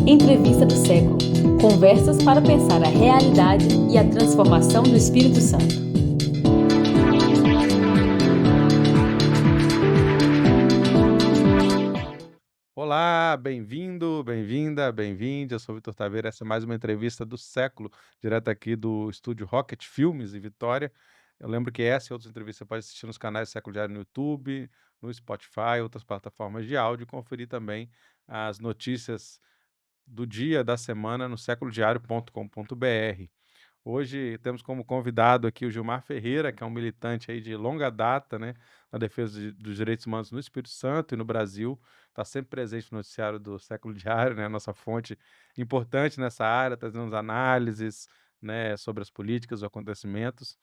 Entrevista do século. Conversas para pensar a realidade e a transformação do Espírito Santo. Olá, bem-vindo, bem-vinda, bem-vinde. Eu sou o Vitor Taveira. Essa é mais uma entrevista do século, direto aqui do estúdio Rocket Filmes em Vitória. Eu lembro que essa e outras entrevistas você pode assistir nos canais Século Diário no YouTube, no Spotify, outras plataformas de áudio, e conferir também as notícias do dia, da semana, no seculodiario.com.br. Hoje temos como convidado aqui o Gilmar Ferreira, que é um militante aí de longa data, né, na defesa dos direitos humanos no Espírito Santo e no Brasil. Está sempre presente no noticiário do Século Diário, né, nossa fonte importante nessa área, trazendo análises, né, sobre as políticas, os acontecimentos.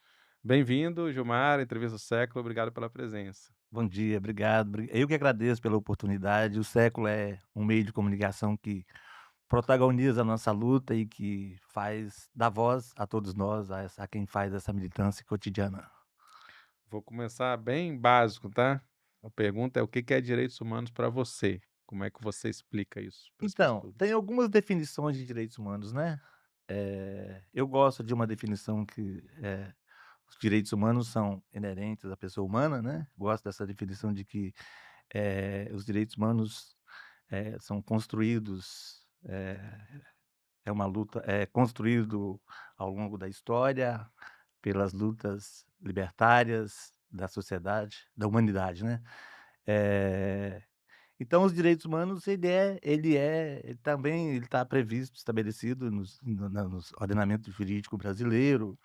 Bem-vindo, Gilmar, entrevista do Século, obrigado pela presença. Bom dia, obrigado. Eu que agradeço pela oportunidade. O Século é um meio de comunicação que protagoniza a nossa luta e que dá voz a todos nós, a quem faz essa militância cotidiana. Vou começar bem básico, tá? A pergunta é: o que que é direitos humanos para você? Como é que você explica isso para as Então, pessoas? tem algumas definições de direitos humanos, né? Eu gosto de uma definição que os direitos humanos são inerentes à pessoa humana, né? Gosto dessa definição de que os direitos humanos são construídos. É uma luta construído ao longo da história, pelas lutas libertárias da sociedade, da humanidade, né. Eh, então os direitos humanos ele também ele está previsto, estabelecido nos ordenamento jurídico brasileiro,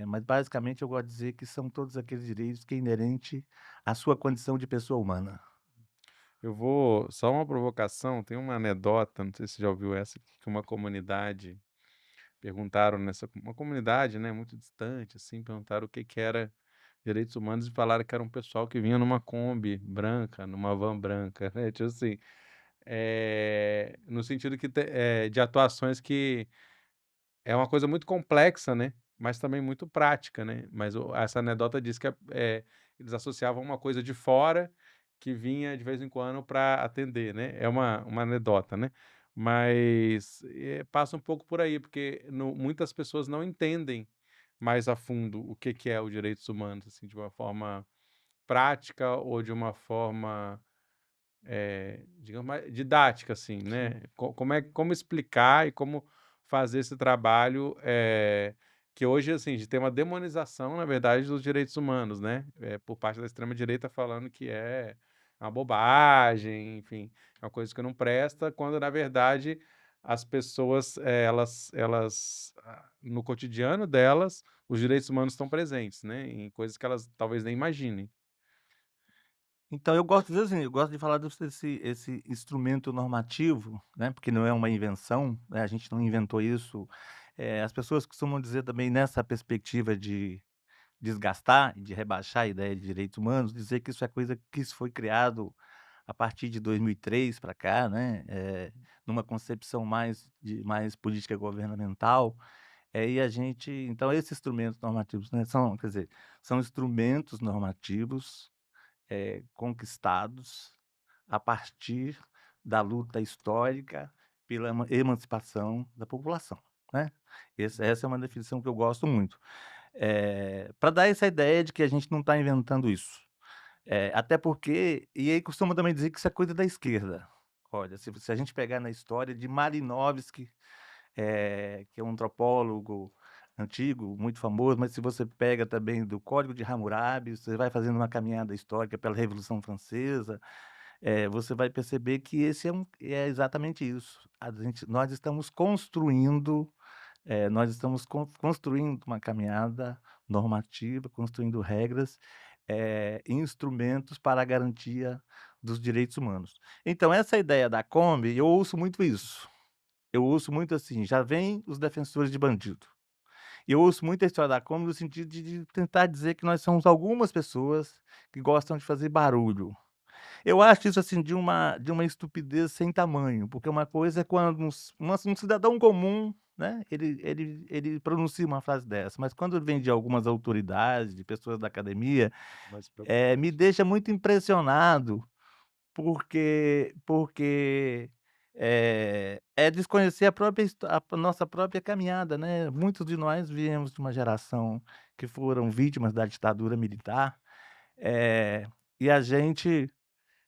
mas basicamente eu gosto de dizer que são todos aqueles direitos que é inerente à sua condição de pessoa humana. Eu vou só uma provocação, tem uma anedota, não sei se você já ouviu essa, que uma comunidade perguntaram nessa uma comunidade, né, muito distante, assim, perguntaram o que que era direitos humanos e falaram que era um pessoal que vinha numa Kombi branca, numa van branca, né, tipo assim, no sentido que de atuações que é uma coisa muito complexa, né, mas também muito prática, né, mas essa anedota diz que eles associavam uma coisa de fora, que vinha de vez em quando para atender, né, é uma anedota, né, mas, passa um pouco por aí, porque muitas pessoas não entendem mais a fundo o que que é os direitos humanos, assim, de uma forma prática ou de uma forma digamos, mais didática, assim, Sim. né, como explicar e como fazer esse trabalho, que hoje, assim, de ter uma demonização, na verdade, dos direitos humanos, né, por parte da extrema direita falando que é uma bobagem, enfim, é uma coisa que não presta, quando na verdade as pessoas, no cotidiano delas, os direitos humanos estão presentes, né, em coisas que elas talvez nem imaginem. Então eu gosto de dizer assim, eu gosto de falar esse instrumento normativo, né, porque não é uma invenção, né, a gente não inventou isso. As pessoas costumam dizer também nessa perspectiva de desgastar e de rebaixar a ideia de direitos humanos, dizer que isso foi criado a partir de 2003 para cá, né, numa concepção mais política governamental, e a gente então esses instrumentos normativos, né, quer dizer, são instrumentos normativos conquistados a partir da luta histórica pela emancipação da população, né. Essa é uma definição que eu gosto muito. Pra dar essa ideia de que a gente não está inventando isso. Até porque e aí costumam também dizer que isso é coisa da esquerda. Olha, se a gente pegar na história de Malinowski, que é um antropólogo antigo, muito famoso, mas se você pega também do Código de Hammurabi, você vai fazendo uma caminhada histórica pela Revolução Francesa, você vai perceber que esse é exatamente isso. Nós estamos construindo, uma caminhada normativa, construindo regras, instrumentos para a garantia dos direitos humanos. Então essa ideia da Kombi, eu ouço muito isso. Eu ouço muito assim: "Já vem os defensores de bandido". E eu ouço muito a história da Kombi no sentido de tentar dizer que nós somos algumas pessoas que gostam de fazer barulho. Eu acho isso, assim, de uma estupidez sem tamanho, porque uma coisa é quando um cidadão comum, né, ele pronuncia uma frase dessa, mas quando vem de algumas autoridades, de pessoas da academia, Mais me preocupante, né. deixa muito impressionado, porque é desconhecer a própria a nossa própria caminhada, né. Muitos de nós viemos de uma geração que foram vítimas da ditadura militar, eh, e a gente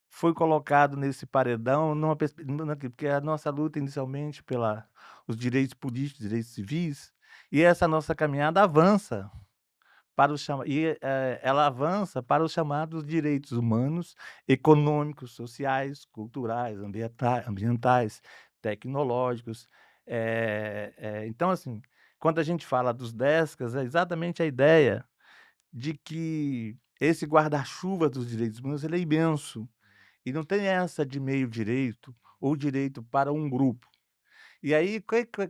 foi colocado nesse paredão numa porque a nossa luta inicialmente pela os direitos políticos, direitos civis, e essa nossa caminhada avança para o chama e, ela avança para os chamados direitos humanos, econômicos, sociais, culturais, ambientais, tecnológicos. Então, assim, quando a gente fala dos DESCAS, é exatamente a ideia de que esse guarda-chuva dos direitos humanos, ele é imenso, e não tem essa de meio direito ou direito para um grupo. E aí,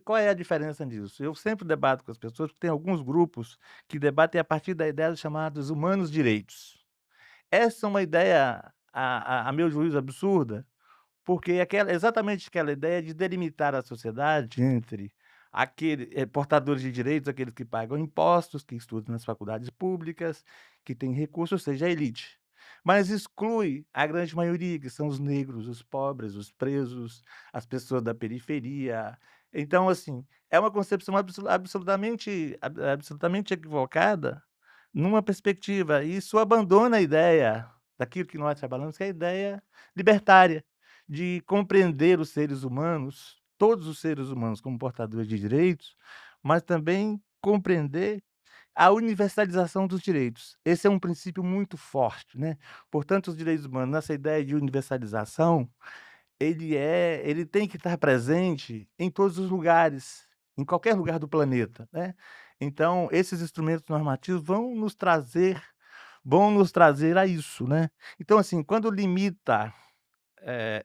qual é a diferença disso? Eu sempre debato com as pessoas, porque tem alguns grupos que debatem a partir da ideia dos chamados humanos direitos. Essa é uma ideia, a meu juízo, absurda, porque exatamente aquela ideia de delimitar a sociedade entre portadores de direitos, aqueles que pagam impostos, que estudam nas faculdades públicas, que têm recursos, ou seja, a elite. Mas exclui a grande maioria, que são os negros, os pobres, os presos, as pessoas da periferia. Então, assim, é uma concepção absolutamente equivocada numa perspectiva, e isso abandona a ideia daquilo que nós trabalhamos, que é a ideia libertária, de compreender os seres humanos, todos os seres humanos como portadores de direitos, mas também compreender a universalização dos direitos. Esse é um princípio muito forte, né. Portanto, os direitos humanos, nessa ideia de universalização, ele tem que estar presente em todos os lugares, em qualquer lugar do planeta, né. Então, esses instrumentos normativos vão nos trazer a isso, né. Então, assim, quando limita,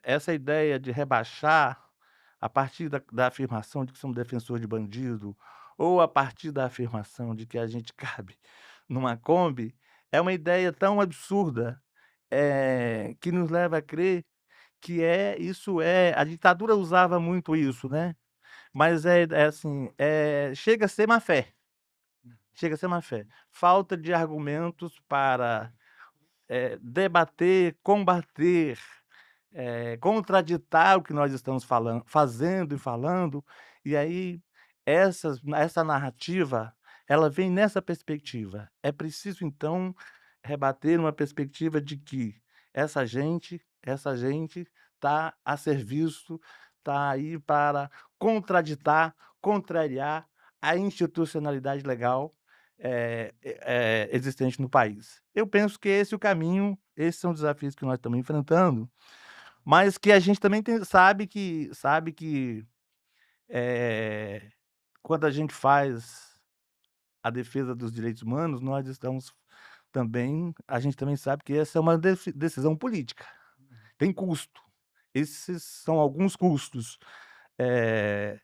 essa ideia de rebaixar a partir da afirmação de que somos defensor de bandido, ou a partir da afirmação de que a gente cabe numa Kombi, é uma ideia tão absurda, que nos leva a crer que a ditadura usava muito isso, né, mas é assim, chega a ser má fé, chega a ser má fé. Falta de argumentos para, debater, combater, contraditar o que nós estamos fazendo e falando, e aí essa narrativa, ela vem nessa perspectiva. É preciso então rebater uma perspectiva de que essa gente está a serviço, está aí para contraditar, contrariar a institucionalidade legal, existente no país. Eu penso que esse é o caminho, esses são os desafios que nós estamos enfrentando, mas que a gente também sabe que, eh, quando a gente faz a defesa dos direitos humanos, nós estamos também a gente também sabe que essa é uma decisão política, tem custo. Esses são alguns custos. Eh,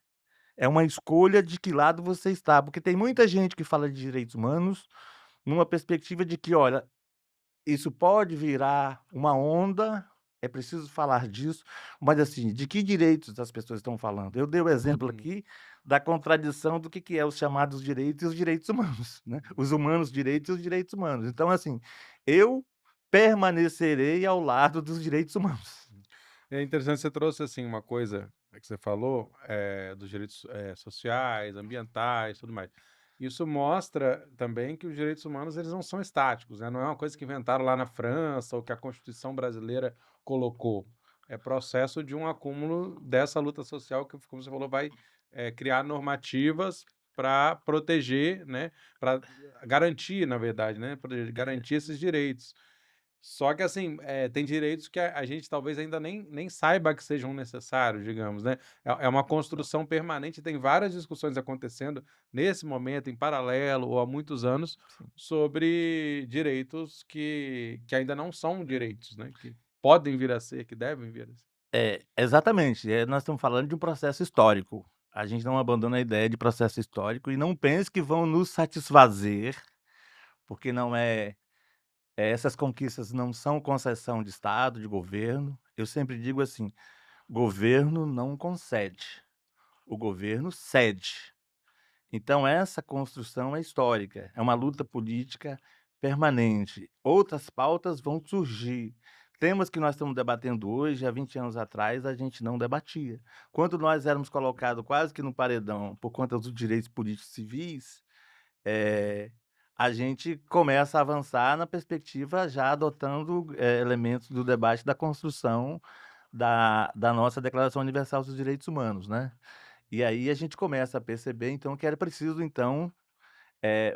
é uma escolha de que lado você está, porque tem muita gente que fala de direitos humanos numa perspectiva de que: "Olha, isso pode virar uma onda, é preciso falar disso", mas assim, de que direitos as pessoas estão falando? Eu dei o exemplo Uhum. aqui da contradição do que é os chamados direitos e os direitos humanos, né, os humanos direitos e os direitos humanos. Então, assim, eu permanecerei ao lado dos direitos humanos. É interessante, você trouxe, assim, uma coisa que você falou, dos direitos, sociais, ambientais, tudo mais. Isso mostra também que os direitos humanos, eles não são estáticos, né, não é uma coisa que inventaram lá na França ou que a Constituição brasileira colocou. É processo de um acúmulo dessa luta social que, como você falou, vai, criar normativas para proteger, né, para garantir, na verdade, né, garantir esses direitos. Só que assim, tem direitos que a gente talvez ainda nem saiba que sejam necessários, digamos, né. É uma construção permanente, tem várias discussões acontecendo nesse momento, em paralelo ou há muitos anos, Sim. sobre direitos que ainda não são direitos, né, que podem vir a ser, que devem vir a ser. Exatamente, nós estamos falando de um processo histórico. A gente não abandona a ideia de processo histórico e não pense que vão nos satisfazer, porque não essas conquistas não são concessão de Estado, de governo. Eu sempre digo assim: governo não concede, o governo cede. Então essa construção é histórica, é uma luta política permanente. Outras pautas vão surgir, temas que nós estamos debatendo hoje, há 20 anos atrás, a gente não debatia. Quando nós éramos colocados quase que no paredão por conta dos direitos políticos civis, eh, a gente começa a avançar na perspectiva já adotando, elementos do debate da construção da nossa Declaração Universal dos Direitos Humanos, né. E aí a gente começa a perceber, então, que era preciso, então,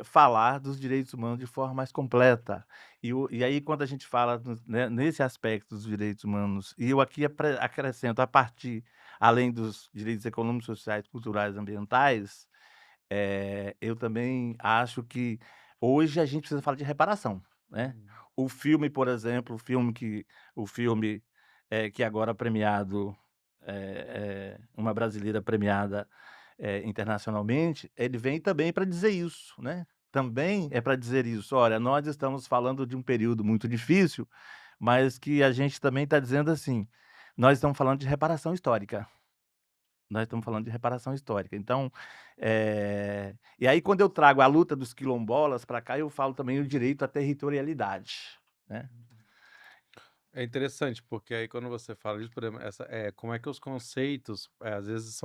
falar dos direitos humanos de forma mais completa. E aí quando a gente fala nesse aspecto dos direitos humanos, e eu aqui acrescento a partir, além dos direitos econômicos, sociais, culturais, ambientais, eu também acho que hoje a gente precisa falar de reparação, né. Hum. O filme, por exemplo, o filme, que agora premiado, uma brasileira premiada, internacionalmente, ele vem também para dizer isso, né. Também é para dizer isso: "Olha, nós estamos falando de um período muito difícil, mas que a gente também está dizendo assim, nós estamos falando de reparação histórica". Nós estamos falando de reparação histórica. Então, e aí quando eu trago a luta dos quilombolas para cá, eu falo também o direito à territorialidade, né. É interessante, porque aí quando você fala disso, por exemplo, como é que os conceitos, às vezes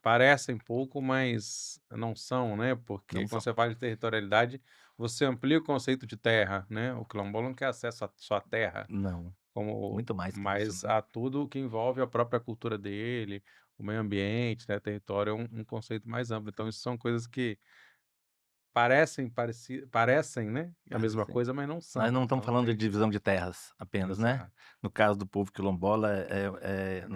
parecem pouco, mas não são, né, porque Não quando são. você fala de territorialidade, você amplia o conceito de terra, né, o quilombola não quer acesso à sua terra, Não, como muito mais que isso, mas né. a tudo que envolve a própria cultura dele, o meio ambiente, né, território é um conceito mais amplo, então isso são coisas que parecem, né, a Mas mesma assim, coisa, mas não nós são, não estamos então falando de tem divisão de terras apenas, né. exato, No caso do povo quilombola,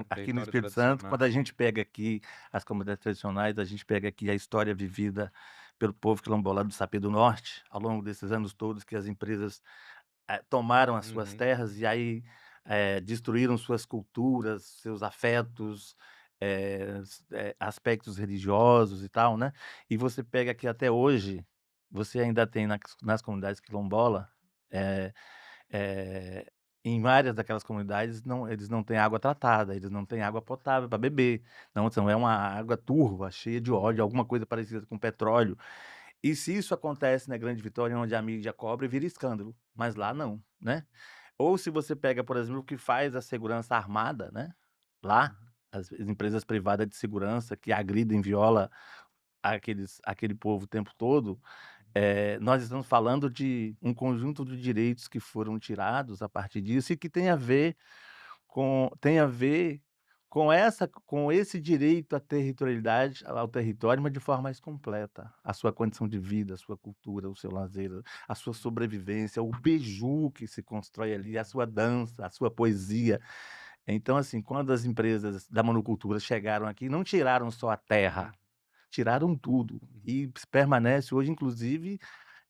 aqui no território Espírito Santo, quando a tradicional. gente pega aqui as comunidades tradicionais, a gente pega aqui a história vivida pelo povo quilombola do Sapê do Norte, ao longo desses anos todos que as empresas tomaram as suas Uhum. terras e aí, destruíram suas culturas, seus afetos, aspectos religiosos e tal, né. E você pega aqui até hoje, você ainda tem nas comunidades quilombola, eh eh, em várias daquelas comunidades eles não têm água tratada, eles não têm água potável para beber, não são é uma água turva, cheia de óleo, alguma coisa parecida com petróleo. E se isso acontece na Grande Vitória, onde a mídia cobre, vira escândalo, mas lá não, né. Ou se você pega, por exemplo, o que faz a segurança armada, né, lá, Uhum. as empresas privadas de segurança que agridem, viola aquele povo o tempo todo, nós estamos falando de um conjunto de direitos que foram tirados a partir disso e que tem a ver com esse direito à territorialidade, ao território, mas de forma mais completa. A sua condição de vida, a sua cultura, o seu lazer, a sua sobrevivência, o beiju que se constrói ali, a sua dança, a sua poesia. Então, assim, quando as empresas da monocultura chegaram aqui, não tiraram só a terra, Uhum. tiraram tudo Uhum. e permanece hoje,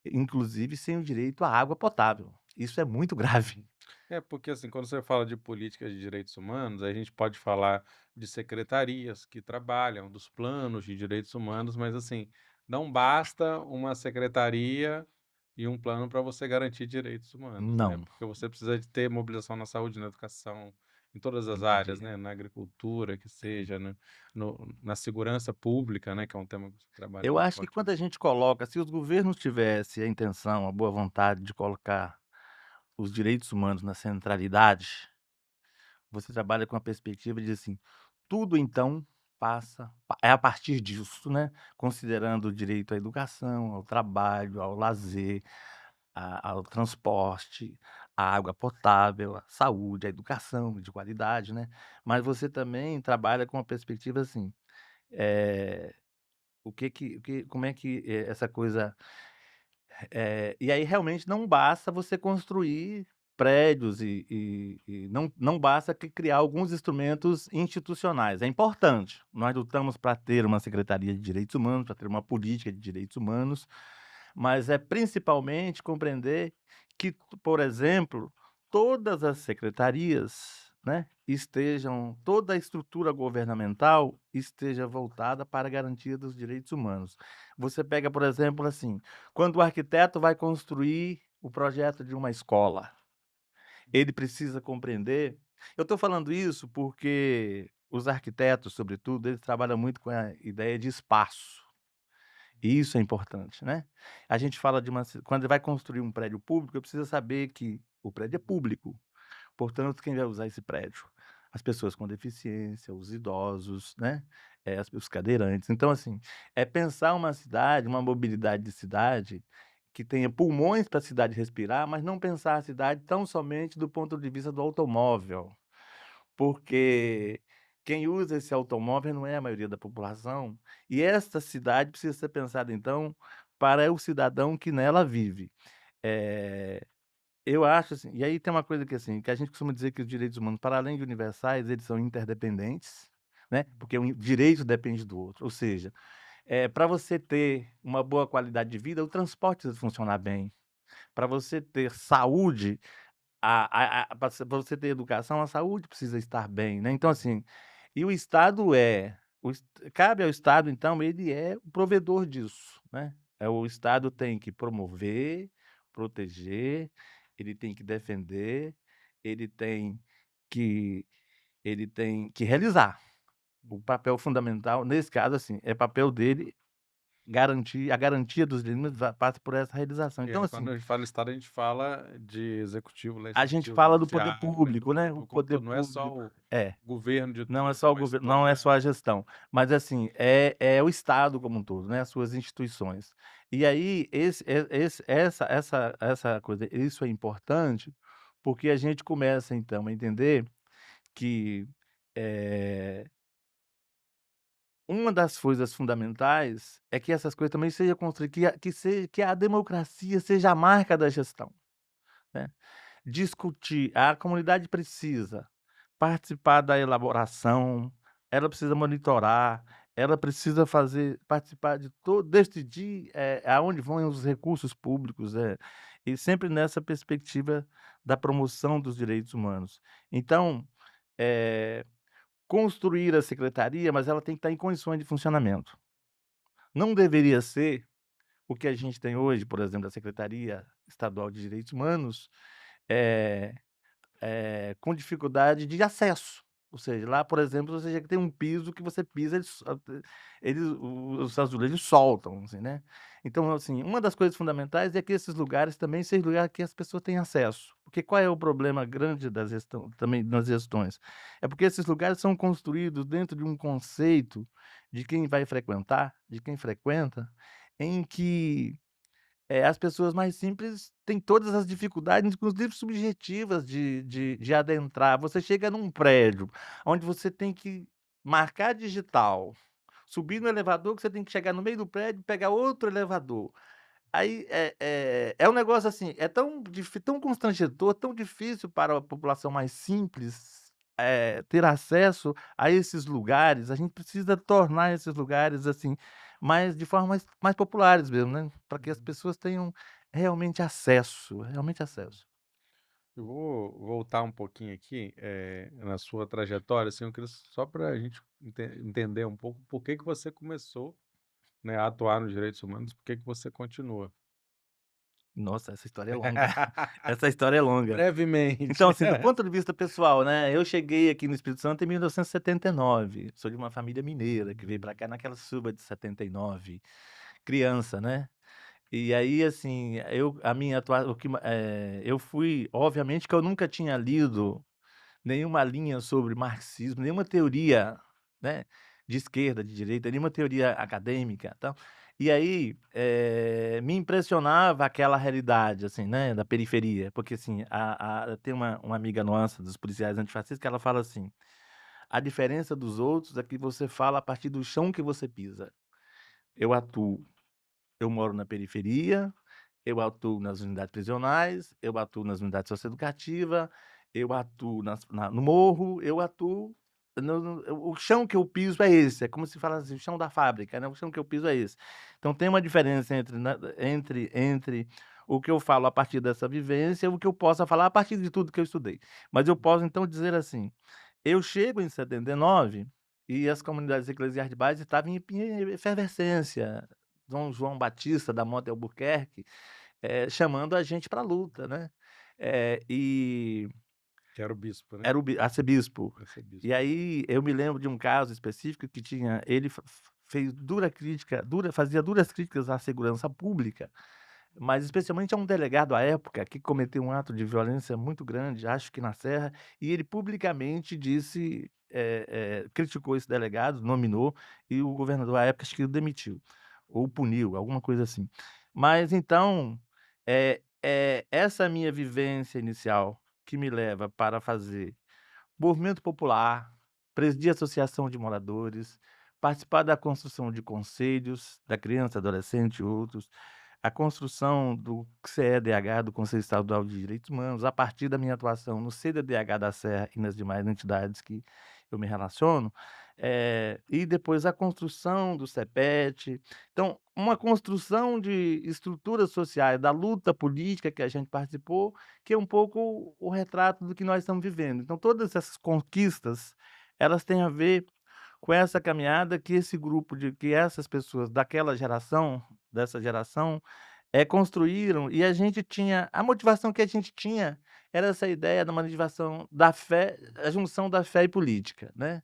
inclusive sem o direito à água potável. Isso é muito grave. É, porque assim, quando você fala de políticas de direitos humanos, a gente pode falar de secretarias que trabalham, dos planos de direitos humanos, mas assim, não basta uma secretaria e um plano para você garantir direitos humanos, né? Não, Porque você precisa de ter mobilização na saúde, na educação, em todas as áreas, entendi. né? Na agricultura, que seja, né? Na segurança pública, né? Que é um tema que você trabalha Eu muito acho que quando a fortemente. gente coloca se os governos tivessem a intenção, a boa vontade de colocar os direitos humanos na centralidade, você trabalha com a perspectiva de assim, tudo então é a partir disso, né, considerando o direito à educação, ao trabalho, ao lazer, ao transporte, à água potável, à saúde, à educação de qualidade, né. Mas você também trabalha com a perspectiva assim, eh, como é que, essa coisa e aí realmente não basta você construir prédios e não basta criar alguns instrumentos institucionais. É importante, nós lutamos para ter uma secretaria de direitos humanos, para ter uma política de direitos humanos, mas é principalmente compreender que, por exemplo, todas as secretarias, né, toda a estrutura governamental esteja voltada para a garantia dos direitos humanos. Você pega, por exemplo, assim, quando o arquiteto vai construir o projeto de uma escola, ele precisa compreender. Eu estou falando isso porque os arquitetos, sobretudo, eles trabalham muito com a ideia de espaço. E isso é importante, né. A gente fala de uma ci quando vai construir um prédio público, eu preciso saber que O prédio é público. Portanto, quem vai usar esse prédio? As pessoas com deficiência, os idosos, né, os cadeirantes. Então, assim, é pensar uma cidade, uma mobilidade de cidade, que tenha pulmões para a cidade respirar, mas não pensar a cidade tão somente do ponto de vista do automóvel, porque quem usa esse automóvel não é a maioria da população, e esta cidade precisa ser pensada, então, para o cidadão que nela vive. Eh eu acho assim, e aí tem uma coisa que assim, que a gente costuma dizer que os direitos humanos, para além de universais, eles são interdependentes, né, porque um direito depende do outro, ou seja, para você ter uma boa qualidade de vida, o transporte precisa funcionar bem. Para você ter saúde, para você ter educação, a saúde precisa estar bem, né. Então assim, e o Estado o es cabe ao Estado então, ele é o provedor disso, né. O Estado tem que promover, proteger, ele tem que defender, ele tem que realizar. O papel fundamental, nesse caso, assim, é papel dele garantir a garantia dos direitos passa por essa realização. E Então aí assim, quando a gente fala Estado, a gente fala de executivo, a gente legislativo, fala do poder judiciário, público, né, o do como poder todo, não é só público o é. governo de Não é turno, só o mas governo, não é só a gestão, mas assim, é o Estado como um todo, né, as suas instituições. E aí esse essa coisa, isso é importante, porque a gente começa então a entender que, eh, uma das coisas fundamentais é que essas coisas também seja construída, que a democracia seja a marca da gestão, né. Discutir, a comunidade precisa participar da elaboração, ela precisa monitorar, ela precisa participar de todo decidir, aonde vão os recursos públicos, e sempre nessa perspectiva da promoção dos direitos humanos. Então, eh, construir a secretaria, mas ela tem que estar em condições de funcionamento. Não deveria ser o que a gente tem hoje, por exemplo, a Secretaria Estadual de Direitos Humanos, eh com dificuldade de acesso. Ou seja, lá, por exemplo, você já tem um piso que você pisa, os azulejos soltam, assim, né. Então, assim, uma das coisas fundamentais é que esses lugares também sejam lugares que as pessoas têm acesso. Porque qual é o problema grande da gestão também nas gestões? É porque esses lugares são construídos dentro de um conceito de quem vai frequentar, de quem frequenta, em que as pessoas mais simples têm todas as dificuldades, inclusive subjetivas, de adentrar. Você chega num prédio onde você tem que marcar digital, subir no elevador, que você tem que chegar no meio do prédio e pegar outro elevador. Aí é um negócio assim, é tão constrangedor, tão difícil para a população mais simples, ter acesso a esses lugares. A gente precisa tornar esses lugares, assim, mais de forma mais populares mesmo, né, para que as Uhum. pessoas tenham realmente acesso, realmente acesso. Eu vou voltar um pouquinho aqui, na sua trajetória, assim, eu queria só para a gente entender um pouco por que que você começou, né, a atuar nos direitos humanos, por que que você continua. Nossa, essa história é longa, essa história é longa. Brevemente. Então, assim, do ponto de vista pessoal, né, eu cheguei aqui no Espírito Santo em 1979, sou de uma família mineira que veio Uhum. para cá naquela chuva de 79, criança, né. E aí, assim, a minha atuação, eu fui obviamente que eu nunca tinha lido nenhuma linha sobre marxismo, nenhuma teoria, né, de esquerda, de direita, nenhuma teoria acadêmica, tal. E aí, me impressionava aquela realidade, assim, né, da periferia, porque, assim, tem uma amiga nossa dos policiais antifascistas que ela fala assim: "A diferença dos outros é que você fala a partir do chão que você pisa. Eu atuo eu moro na periferia, eu atuo nas unidades prisionais, eu atuo nas unidades socioeducativa, eu atuo no morro, eu atuo o chão que eu piso é esse, é como se falasse o chão da fábrica, né, o chão que eu piso é esse. Então tem uma diferença entre o que eu falo a partir dessa vivência e o que eu possa falar a partir de tudo que eu estudei. Mas eu posso então dizer assim, eu chego em 79 e as comunidades eclesiais de base estavam em efervescência. Dom João Batista da Mota Albuquerque, chamando a gente pra luta, né. E Que era o bispo, né? era o arcebispo. Arcebispo. E aí eu me lembro de um caso específico que tinha ele fez dura crítica dura fazia duras críticas à segurança pública, mas especialmente a um delegado à época que cometeu um ato de violência muito grande, acho que na Serra, e ele publicamente disse, criticou esse delegado, nominou, e o governador à época acho que o demitiu, ou puniu, alguma coisa assim. Mas então, essa minha vivência inicial que me leva para fazer movimento popular, presidir associação de moradores, participar da construção de conselhos da criança, adolescente e outros, a construção do CEDH, do Conselho Estadual de Direitos Humanos, a partir da minha atuação no CDDH da Serra e nas demais entidades que eu me relaciono, e depois a construção do CEPET. Então, uma construção de estruturas sociais, da luta política que a gente participou, que é um pouco o retrato do que nós estamos vivendo. Então, todas essas conquistas, elas têm a ver com essa caminhada que essas pessoas daquela geração, dessa geração, construíram, e a motivação que a gente tinha era essa ideia da motivação da fé, a junção da fé e política, né.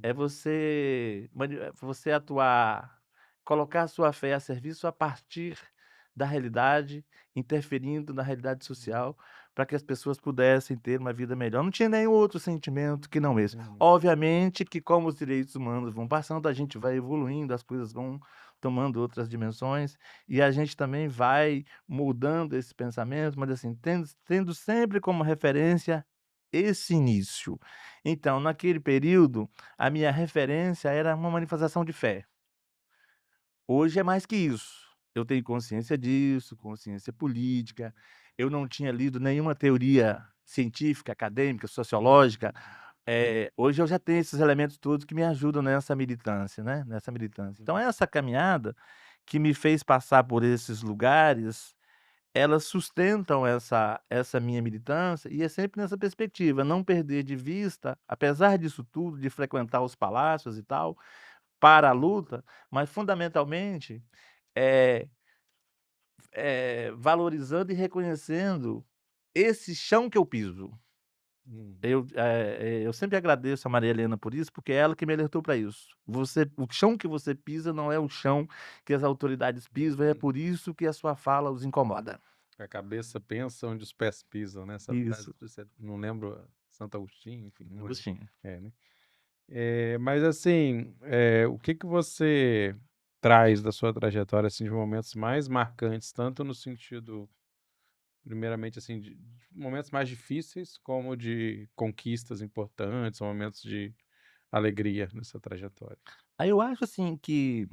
É você atuar, colocar a sua fé a serviço a partir da realidade, interferindo na realidade social, para que as pessoas pudessem ter uma vida melhor. Não tinha nenhum outro sentimento que não esse. Uhum. Obviamente que como os direitos humanos vão passando, a gente vai evoluindo, as coisas vão tomando outras dimensões, e a gente também vai mudando esse pensamento, mas assim, tendo sempre como referência esse início. Então, naquele período, a minha referência era uma manifestação de fé. Hoje é mais que isso. Eu tenho consciência disso, consciência política. Eu não tinha lido nenhuma teoria científica, acadêmica, sociológica. Hoje eu já tenho esses elementos todos que me ajudam nessa militância, né, nessa militância. Então essa caminhada que me fez passar por esses lugares, elas sustentam essa minha militância, e é sempre nessa perspectiva, não perder de vista, apesar disso tudo, de frequentar os palácios e tal, para a luta, mas fundamentalmente, eh valorizando e reconhecendo esse chão que eu piso. Uhum. Eu sempre agradeço a Maria Helena por isso, porque é ela que me alertou para isso. O chão que você pisa não é o chão que as autoridades pisam, é por isso que a sua fala os incomoda. A cabeça pensa onde os pés pisam, né, essa frase Isso, você não lembro, Santo Agostinho, enfim, não lembro. Agostinho. É, né. Mas assim, o que que você traz da sua trajetória, assim, de momentos mais marcantes, tanto no sentido, primeiramente, assim, de momentos mais difíceis, como de conquistas importantes, ou momentos de alegria nessa trajetória? Aí eu acho assim que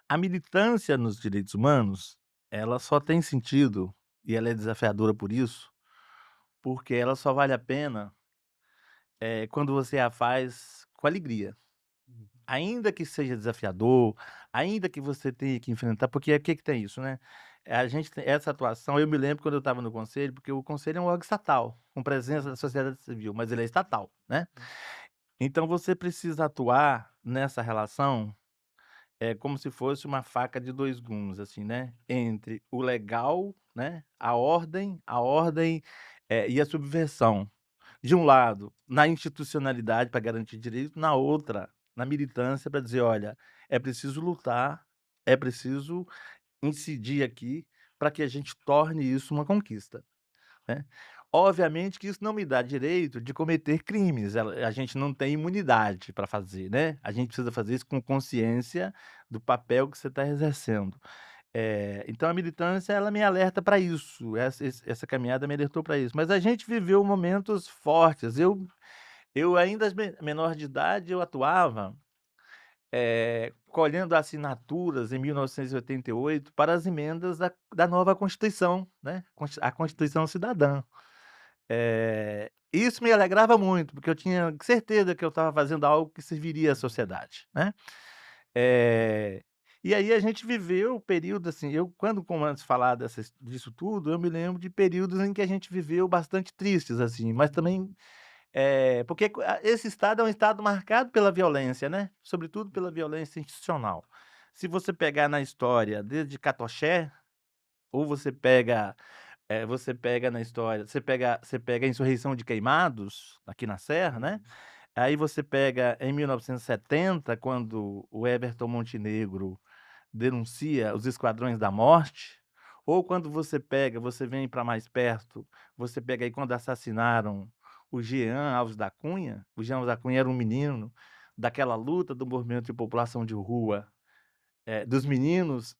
a militância nos direitos humanos, ela só tem sentido, e ela é desafiadora por isso, porque ela só vale a pena, quando você a faz com alegria. Uhum. Ainda que seja desafiador, ainda que você tenha que enfrentar, porque o que que tem isso, né, a gente tem essa atuação. Eu me lembro quando eu estava no conselho, porque o conselho é um órgão estatal, com presença da sociedade civil, mas ele é estatal, né. Então você precisa atuar nessa relação, como se fosse uma faca de 2 gumes, assim, né, entre o legal, né, a ordem, e a subversão. De um lado, na institucionalidade para garantir direito, na outra, na militância para dizer: "Olha, é preciso lutar, é preciso incidir aqui para que a gente torne isso uma conquista", né. Obviamente que isso não me dá direito de cometer crimes, a gente não tem imunidade para fazer, né, a gente precisa fazer isso com consciência do papel que você está exercendo. Então a militância, ela me alerta para isso, essa caminhada me alertou para isso, mas a gente viveu momentos fortes. Eu ainda menor de idade, eu atuava, colhendo assinaturas em 1988 para as emendas da nova Constituição, né, a Constituição Cidadã. Isso me alegrava muito, porque eu tinha certeza que eu estava fazendo algo que serviria à sociedade, né. Eh, e aí a gente viveu o período, assim, eu quando começo a falar disso tudo, eu me lembro de períodos em que a gente viveu bastante tristes, assim, mas também, porque esse estado é um estado marcado pela violência, né, sobretudo pela violência institucional. Se você pegar na história desde Catoché, ou você pega na história, você pega a insurreição de Queimados, aqui na Serra, né, Uhum. aí você pega em 1970, quando o Everton Montenegro denuncia os Esquadrões da Morte, Ou quando você vem para mais perto, você pega aí quando assassinaram o Jean Alves da Cunha. O Jean Alves da Cunha era um menino daquela luta do movimento de população de rua, dos meninos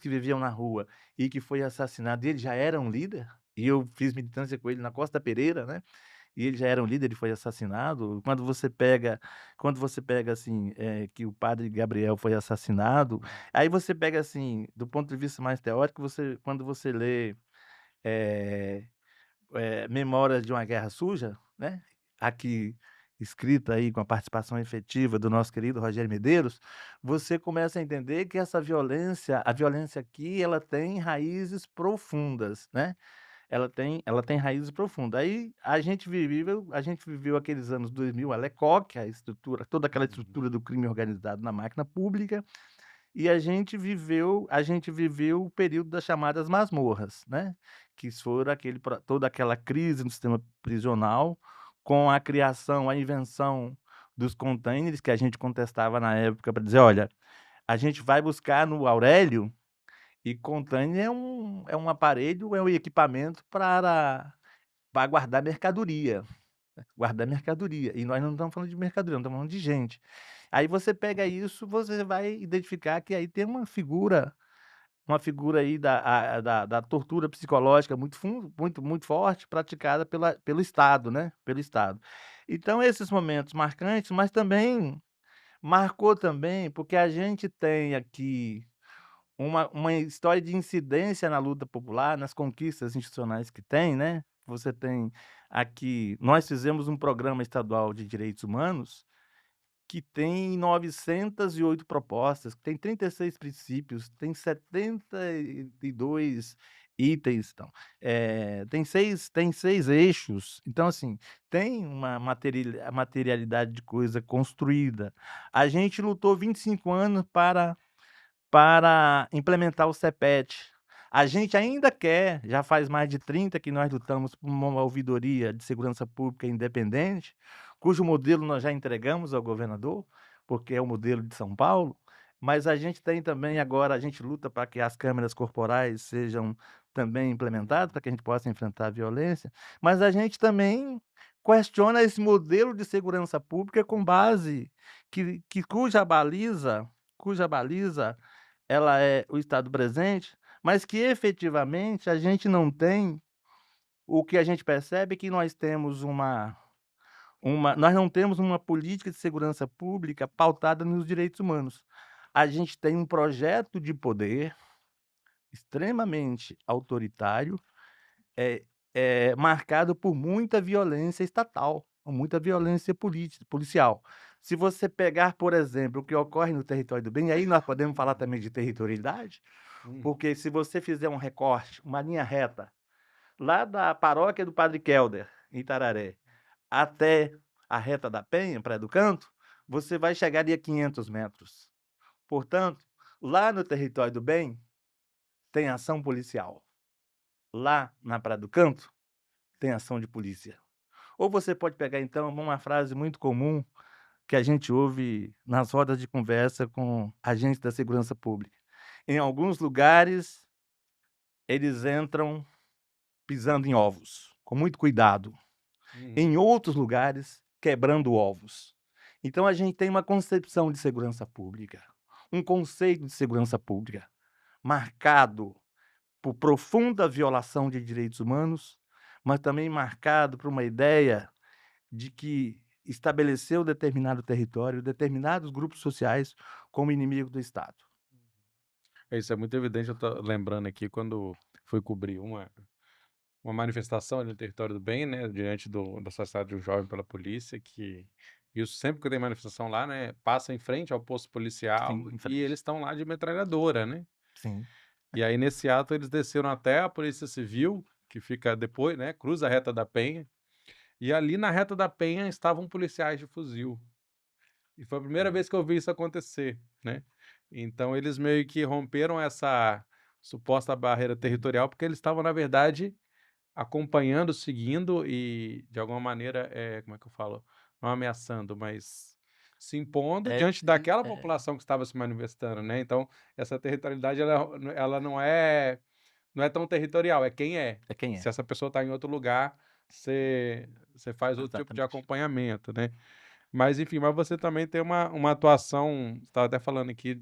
que viviam na rua e que foi assassinado. E ele já era um líder, e eu fiz militância com ele na Costa Pereira, né, e ele já era um líder, ele foi assassinado. Quando você pega, assim, que o padre Gabriel foi assassinado, aí você pega, assim, do ponto de vista mais teórico, quando você lê, eh Memórias de uma Guerra Suja, né, aqui escrita aí com a participação efetiva do nosso querido Rogério Medeiros, você começa a entender que a violência aqui, ela tem raízes profundas, né, ela tem raízes profundas. Aí a gente viveu aqueles anos 2000, a Lecoq, toda aquela Uhum. estrutura do crime organizado na máquina pública, e a gente viveu o período das chamadas masmorras, né, que foram toda aquela crise no sistema prisional, com a criação, a invenção dos containers, que a gente contestava na época para dizer: "Olha, a gente vai buscar no Aurélio", e container é um aparelho, é um equipamento para guardar mercadoria, e nós não estamos falando de mercadoria, nós estamos falando de gente. Aí você pega isso, você vai identificar que aí tem uma figura aí da tortura psicológica muito, muito forte, praticada pelo Estado, né, pelo Estado. Então esses momentos marcantes, mas também marcou também, porque a gente tem aqui uma história de incidência na luta popular, nas conquistas institucionais que tem, né. Você tem aqui, nós fizemos um programa estadual de direitos humanos que tem 908 propostas, tem 36 princípios, tem 72 itens, então, tem seis eixos. Então, assim, tem uma materialidade de coisa construída. A gente lutou 25 anos para implementar o CEPET. A gente ainda quer, já faz mais de 30 que nós lutamos por uma ouvidoria de segurança pública independente, cujo modelo nós já entregamos ao governador, porque é o modelo de São Paulo, mas a gente tem também agora, a gente luta para que as câmeras corporais sejam também implementadas, para que a gente possa enfrentar a violência, mas a gente também questiona esse modelo de segurança pública com base cuja baliza ela é o estado presente, mas que efetivamente a gente não tem. O que a gente percebe é que nós não temos uma política de segurança pública pautada nos direitos humanos. A gente tem um projeto de poder extremamente autoritário, é marcado por muita violência estatal, muita violência policial. Se você pegar, por exemplo, o que ocorre no Território do Bem, aí nós podemos falar também de territorialidade, Hum. porque se você fizer um recorte, uma linha reta, lá da paróquia do Padre Kelder, em Itararé, até a reta da Penha, Praia do Canto, você vai chegar ali a 500 metros. Portanto, lá no Território do Bem, tem ação policial. Lá na Praia do Canto, tem ação de polícia. Ou você pode pegar, então, uma frase muito comum que a gente ouve nas rodas de conversa com agentes da segurança pública. Em alguns lugares, eles entram pisando em ovos, com muito cuidado. Uhum. Em outros lugares, quebrando ovos. Então a gente tem uma concepção de segurança pública, um conceito de segurança pública marcado por profunda violação de direitos humanos, mas também marcado por uma ideia de que estabeleceu determinado território, determinados grupos sociais como inimigo do Estado. Isso é muito evidente, eu tô lembrando aqui quando fui cobrir uma manifestação ali no Território do Bem, né, diante do assassinato de um jovem pela polícia, que isso sempre que tem manifestação lá, né, passa em frente ao posto policial Sim, em e frente. eles estão lá de metralhadora, né. Sim, E aí nesse ato eles desceram até a Polícia Civil, que fica depois, né, cruza a Reta da Penha, e ali na Reta da Penha estavam policiais de fuzil. E foi a primeira vez que eu vi isso acontecer, né. Então eles meio que romperam essa suposta barreira territorial, porque eles estavam, na verdade, acompanhando, seguindo e, de alguma maneira, como é que eu falo? Não ameaçando, mas se impondo diante sim, daquela população que estava se manifestando, né. Então, essa territorialidade ela não é, não é tão territorial, é quem é. É quem Se é. essa pessoa está em outro lugar, você faz outro tipo de Exatamente. acompanhamento, né. Mas enfim, mas você também tem uma atuação, você estava até falando aqui,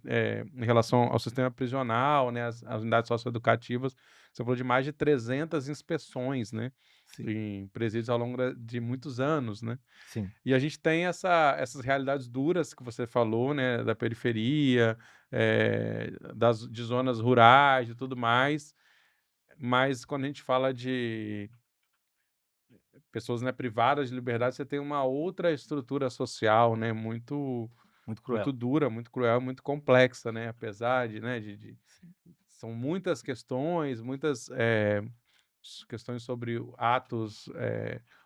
em relação ao sistema prisional, né, as unidades socioeducativas, você falou de mais de 300 inspeções, né, Sim, em presídios ao longo de muitos anos, né. sim. E a gente tem essas realidades duras que você falou, né, da periferia, de zonas rurais e tudo mais, mas quando a gente fala de pessoas, né, privadas de liberdade, você tem uma outra estrutura social, né, Muito muito cruel. dura, muito cruel, muito complexa, né, apesar de, né, Sim. são muitas questões, muitas, questões sobre atos,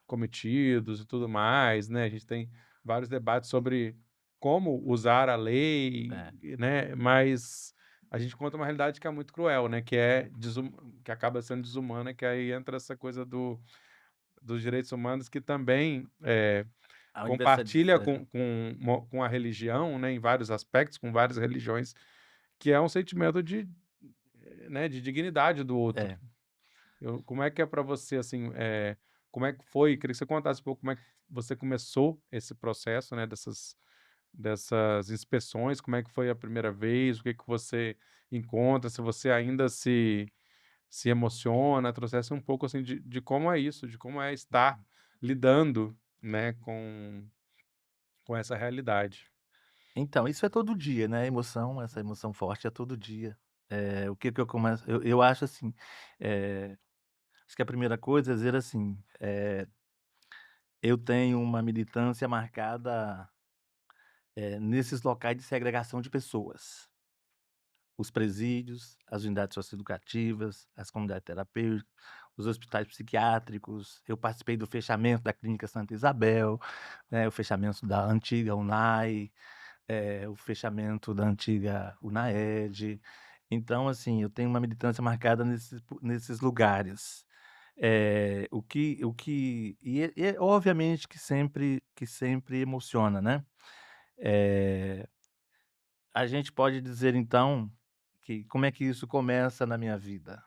cometidos e tudo mais, né, a gente tem vários debates sobre como usar a lei, É. né, mas a gente conta uma realidade que é muito cruel, né, que acaba sendo desumana, que aí entra essa coisa dos direitos humanos que também, A compartilha universaliza com a religião, né, em vários aspectos, com várias religiões, que é um sentimento de dignidade do outro. é. Como é que é para você, assim, como é que foi? Queria que você contasse um pouco como é que você começou esse processo, né, dessas inspeções, como é que foi a primeira vez, o que que você encontra, se você ainda se emociona, trouxesse um pouco, assim, de como é isso, de como é estar lidando, né, com essa realidade. Então, isso é todo dia, né, essa emoção forte é todo dia. O que que eu começo eu acho assim, eh, acho que a primeira coisa é dizer assim, eu tenho uma militância marcada, nesses locais de segregação de pessoas. Os presídios, as unidades socioeducativas, as comunidades terapêuticas, os hospitais psiquiátricos. Eu participei do fechamento da Clínica Santa Isabel, né, o fechamento da antiga UNAI, o fechamento da antiga UNAED. Então, assim, eu tenho uma militância marcada nesses lugares. O que obviamente que sempre emociona, né. Eh, a gente pode dizer então, que como é que isso começa na minha vida.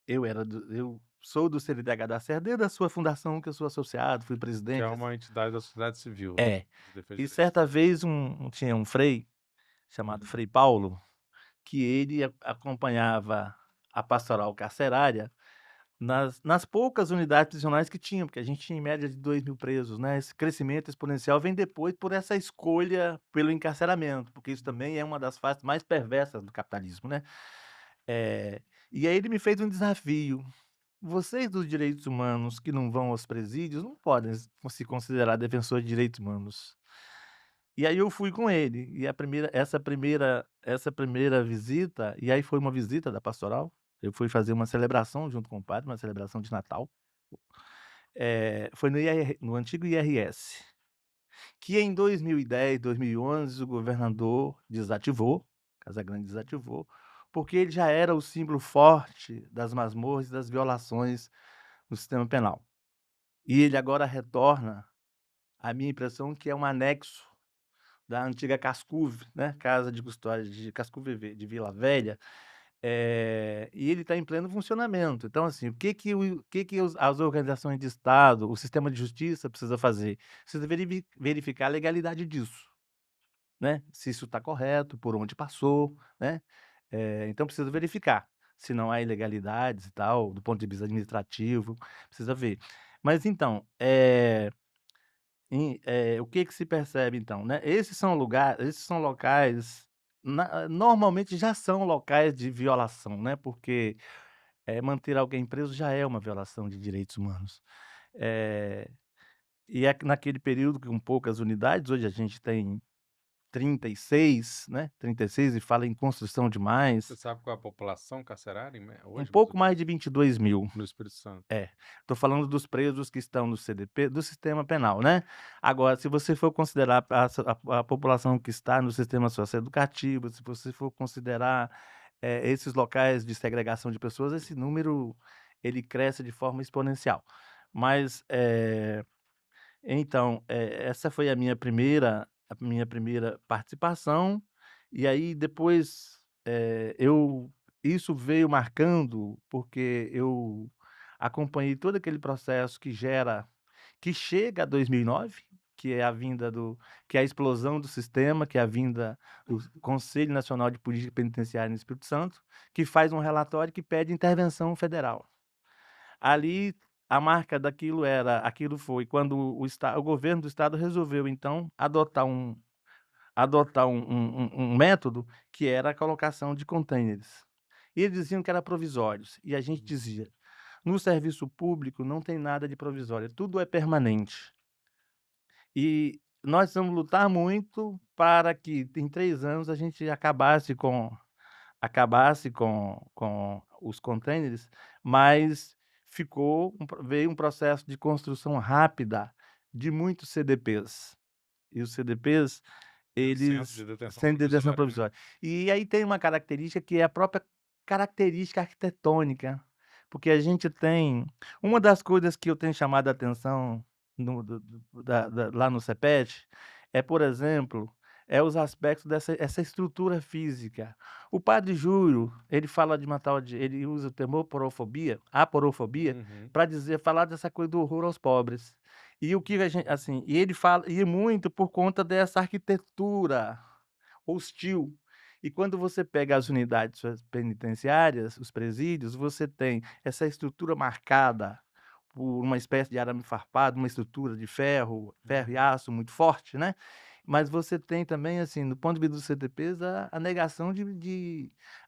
Eu sou do CNDH da Serra desde a sua fundação, que eu sou associado, fui Que é presidente. uma entidade da sociedade civil, né, É. de defesa E de direitos. certa vez tinha um frei, chamado Uhum. Frei Paulo, que ele acompanhava a pastoral carcerária nas poucas unidades prisionais que tinham, porque a gente tinha em média de 2.000 presos, né. Esse crescimento exponencial vem depois por essa escolha pelo encarceramento, porque isso também é uma das faces mais perversas do capitalismo, né. Eh, e aí ele me fez um desafio: "Vocês dos direitos humanos que não vão aos presídios não podem se considerar defensores de direitos humanos". E aí eu fui com ele, e essa primeira visita, e aí foi uma visita da pastoral, eu fui fazer uma celebração junto com o padre, uma celebração de Natal, foi no antigo IRS, que em 2010, 2011 o governador desativou, Casagrande desativou, porque ele já era o símbolo forte das masmorras e das violações no sistema penal. E ele agora retorna, a minha impressão que é um anexo da antiga Cascuve, né, Casa de Custódia de Cascuve de Vila Velha, e ele está em pleno funcionamento. Então, assim, o que que as organizações de Estado, o sistema de justiça precisa fazer? Precisa verificar a legalidade disso, né, se isso está correto, por onde passou, né, então precisa verificar, se não há ilegalidades e tal, do ponto de vista administrativo, precisa ver. Mas então, o que que se percebe então, né, esses são locais, normalmente já são locais de violação, né, porque, manter alguém preso já é uma violação de direitos humanos. Eh, e é que naquele período com poucas unidades, hoje a gente tem 36, né, 36 e fala em construção de Você mais, sabe qual é a população carcerária um hoje, mais ou pouco mais menos? de 22.000. No Espírito Santo. É, tô falando dos presos que estão no CDP, do sistema penal, né. Agora, se você for considerar a população que está no sistema socioeducativo, se você for considerar, esses locais de segregação de pessoas, esse número, ele cresce de forma exponencial. Mas, então, essa foi a minha primeira participação, e aí depois, eu isso veio marcando, porque eu acompanhei todo aquele processo que chega a 2009, que é a vinda do que é a explosão do sistema, que é a vinda do Conselho Nacional de Política Penitenciária no Espírito Santo, que faz um relatório que pede intervenção federal. Ali, a marca daquilo aquilo foi quando o governo do estado resolveu então adotar um método que era a colocação de contêineres. E eles diziam que era provisórios, e a gente dizia: "No serviço público não tem nada de provisório, tudo é permanente". E nós vamos lutar muito para que em 3 anos a gente acabasse com os contêineres, mas veio um processo de construção rápida de muitos CDPs. E os CDPs, Centro de eles detenção sem detenção provisória, né? provisória. E aí tem uma característica que é a própria característica arquitetônica, porque a gente tem uma das coisas que eu tenho chamado a atenção no do da lá no CEPET, por exemplo, os aspectos dessa essa estrutura física. O padre Júlio, ele fala de uma tal de ele usa o termo aporofobia, Uhum. para falar dessa coisa do horror aos pobres. E o que a gente assim, e ele fala muito por conta dessa arquitetura hostil. E quando você pega as unidades penitenciárias, os presídios, você tem essa estrutura marcada por uma espécie de arame farpado, uma estrutura de ferro e aço muito forte, né. Mas você tem também, assim, do ponto de vista dos CTPs, a negação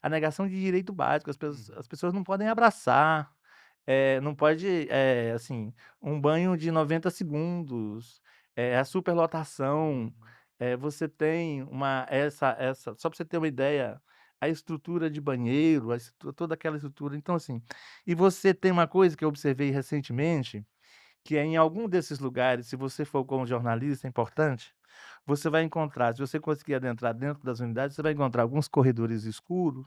a negação de direito básico, Uhum. as pessoas não podem abraçar, não pode, assim, um banho de 90 segundos, a superlotação, você tem essa só para você ter uma ideia, a estrutura de banheiro, toda aquela estrutura, então assim, e você tem uma coisa que eu observei recentemente, que é em algum desses lugares, se você for como jornalista importante, você vai encontrar, se você conseguir adentrar dentro das unidades, você vai encontrar alguns corredores escuros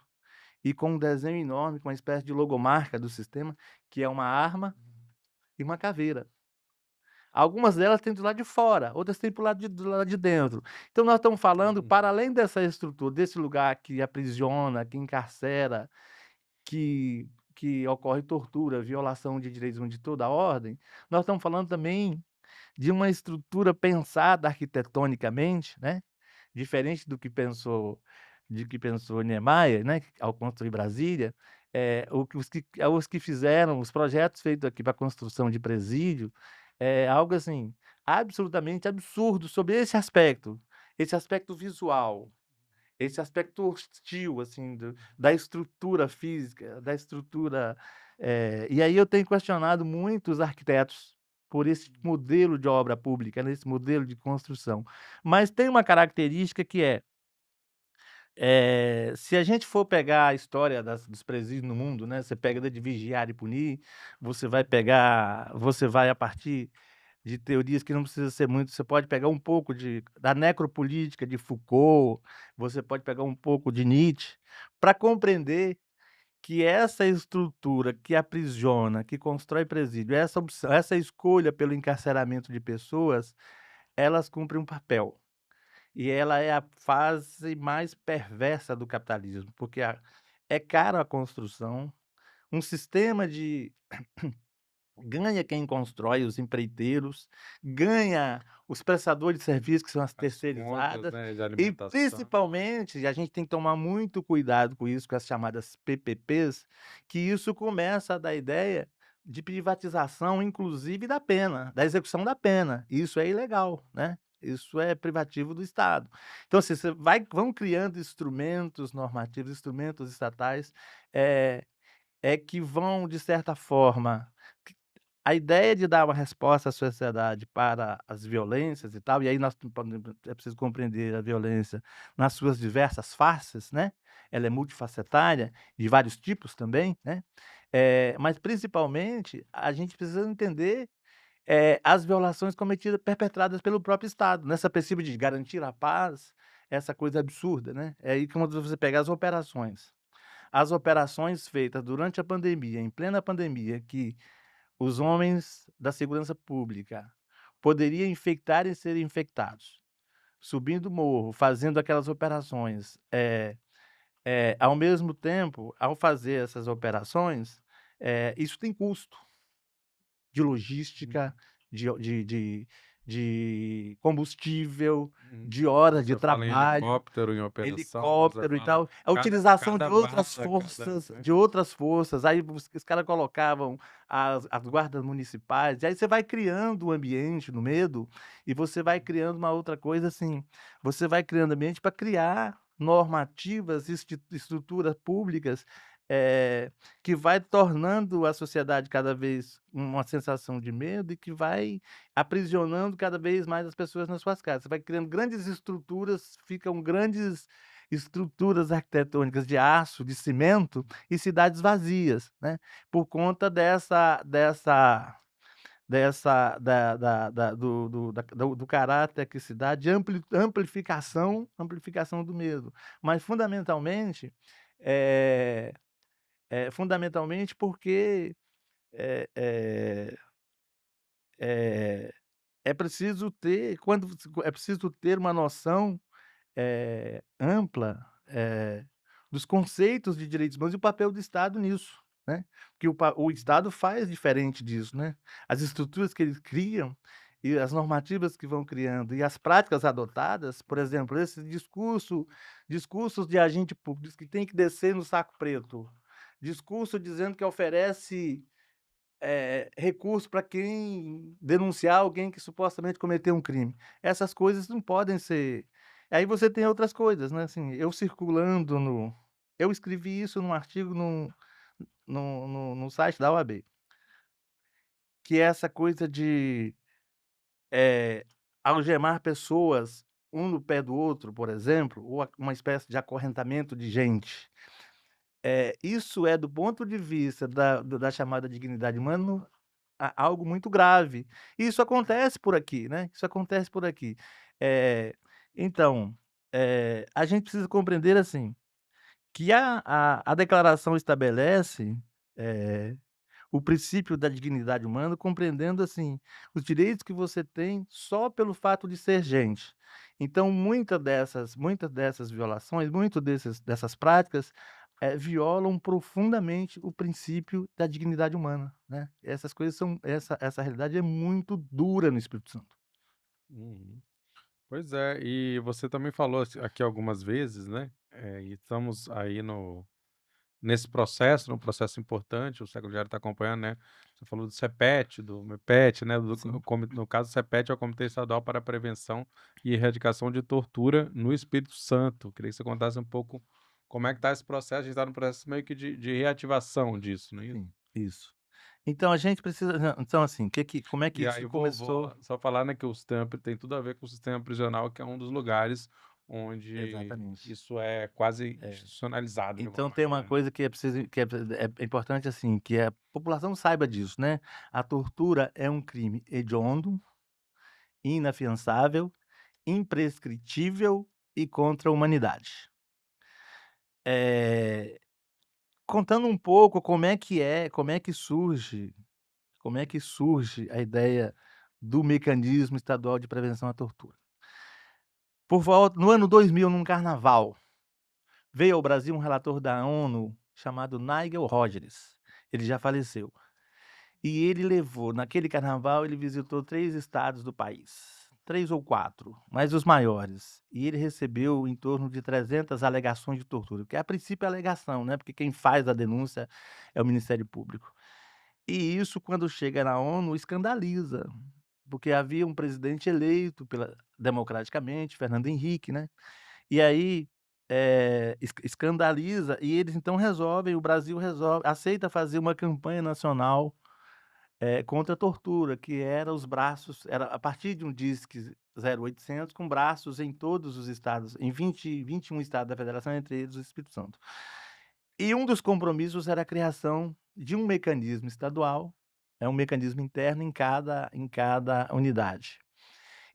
e com um desenho enorme, com uma espécie de logomarca do sistema, que é uma arma e uma caveira. Algumas delas têm do lado de fora, outras têm do lado de dentro. Então nós estamos falando, Uhum. para além dessa estrutura, desse lugar que aprisiona, que encarcera, que que ocorre tortura, violação de direitos de toda a ordem, nós estamos falando também de uma estrutura pensada arquitetonicamente, né, diferente do que pensou Niemeyer, né, ao construir Brasília, os que fizeram os projetos feitos aqui para a construção de presídio, é algo assim, absolutamente absurdo sobre esse aspecto visual, esse aspecto hostil, assim, da estrutura física, da estrutura, e aí eu tenho questionado muito os arquitetos por esse modelo de obra pública, nesse modelo de construção. Mas tem uma característica que se a gente for pegar a história dos presídios no mundo, né, você pega de Vigiar e Punir, você vai a partir de teorias que não precisa ser muito, você pode pegar um pouco da necropolítica de Foucault, você pode pegar um pouco de Nietzsche, para compreender que essa estrutura que aprisiona, que constrói presídio, essa escolha pelo encarceramento de pessoas, elas cumprem um papel. E ela é a fase mais perversa do capitalismo, porque é caro a construção, um sistema de ganha quem constrói, os empreiteiros, ganha os prestadores de serviço, que são as As contas, terceirizadas, né, de e alimentação. principalmente, e a gente tem que tomar muito cuidado com isso, com as chamadas PPPs, que isso começa a dar ideia de privatização, inclusive da pena, da execução da pena. Isso é ilegal, né? Isso é privativo do Estado. Então, assim, vão criando instrumentos normativos, instrumentos estatais, eh, que vão, de certa forma, a ideia de dar uma resposta à sociedade para as violências e tal, e aí é preciso compreender a violência nas suas diversas faces, né, ela é multifacetária, de vários tipos também, né, mas principalmente a gente precisa entender, as violações perpetradas pelo próprio Estado, nessa princípio de garantir a paz, essa coisa absurda, né, é aí que quando você pega as operações feitas durante a pandemia, em plena pandemia, que os homens da segurança pública poderiam infectar e serem infectados, subindo o morro, fazendo aquelas operações, Ao mesmo tempo, ao fazer essas operações, isso tem custo de logística, Uhum, de combustível, uhum. de horas de Você fala em trabalho. helicóptero, em operação, você Helicóptero e fala tal, a utilização cada bala, cada, né? de outras forças, aí os caras colocavam as guardas municipais, e aí você vai criando um ambiente no medo, e você vai criando uma outra coisa assim, você vai criando ambiente para criar normativas, estruturas públicas, eh, que vai tornando a sociedade cada vez uma sensação de medo e que vai aprisionando cada vez mais as pessoas nas suas casas. Você vai criando grandes estruturas, ficam grandes estruturas arquitetônicas de aço, de cimento e cidades vazias, né, por conta dessa da do caráter que se dá de amplificação do medo. Mas eh fundamentalmente porque, eh eh eh é preciso ter é preciso ter uma noção, ampla, dos conceitos de direitos humanos e o papel do Estado nisso, né. Que o Estado faz diferente disso, né. As estruturas que eles criam e as normativas que vão criando e as práticas adotadas, por exemplo, esse discursos de agente público, diz que tem que descer no saco preto, discurso dizendo que oferece recurso para quem denunciar alguém que supostamente cometeu um crime. Essas coisas não podem ser. Aí você tem outras coisas, né, assim, eu escrevi isso num artigo no site da OAB, que é essa coisa de, algemar pessoas um no pé do outro, por exemplo, ou uma espécie de acorrentamento de gente. Isso é do ponto de vista da chamada dignidade humana algo muito grave. Isso acontece por aqui, né, isso acontece por aqui. Eh, então, a gente precisa compreender, assim, que a declaração estabelece, eh, o princípio da dignidade humana, compreendendo, assim, os direitos que você tem só pelo fato de ser gente. Então muitas dessas violações, muito dessas práticas, violam profundamente o princípio da dignidade humana, né. Essas coisas são essa realidade é muito dura no Espírito Santo. Uhum. Pois é, e você também falou aqui algumas vezes, né? E estamos aí no nesse processo, num processo importante, o Século Diário está acompanhando, né? Você falou do CEPET, do MEPET, né? Sim. No caso, o CEPET é o Comitê Estadual para a Prevenção e Erradicação de Tortura no Espírito Santo. Queria que você contasse um pouco como é que está esse processo. A gente está no processo meio que de reativação disso, não é isso? Sim, isso. Então a gente precisa então assim, como é que E isso aí vou começou. só falar, né, que o sistema tem tudo a ver com o sistema prisional, que é um dos lugares onde Exatamente. isso é quase É. institucionalizado de alguma Então tem uma maneira, né. coisa que é preciso que é importante, assim, que a população saiba disso, né. A tortura é um crime hediondo, inafiançável, imprescritível e contra a humanidade. Eh, contando um pouco como é que surge a ideia do mecanismo estadual de prevenção à tortura. Por volta no ano 2000, num carnaval, veio ao Brasil um relator da ONU chamado Nigel Rogers, ele já faleceu. E ele levou naquele carnaval, ele visitou 3 estados do país, 3 ou 4, mas os maiores. E ele recebeu em torno de 300 alegações de tortura, que a princípio é alegação, né, porque quem faz a denúncia é o Ministério Público. E isso quando chega na ONU escandaliza, porque havia um presidente eleito democraticamente, Fernando Henrique, né. E aí, escandaliza e eles então resolvem o Brasil resolve aceita fazer uma campanha nacional contra a tortura, que era a partir de um Disque 0800 com braços em todos os estados, em 21 estados da federação, entre eles o Espírito Santo. E um dos compromissos era a criação de um mecanismo estadual, é um mecanismo interno em cada unidade.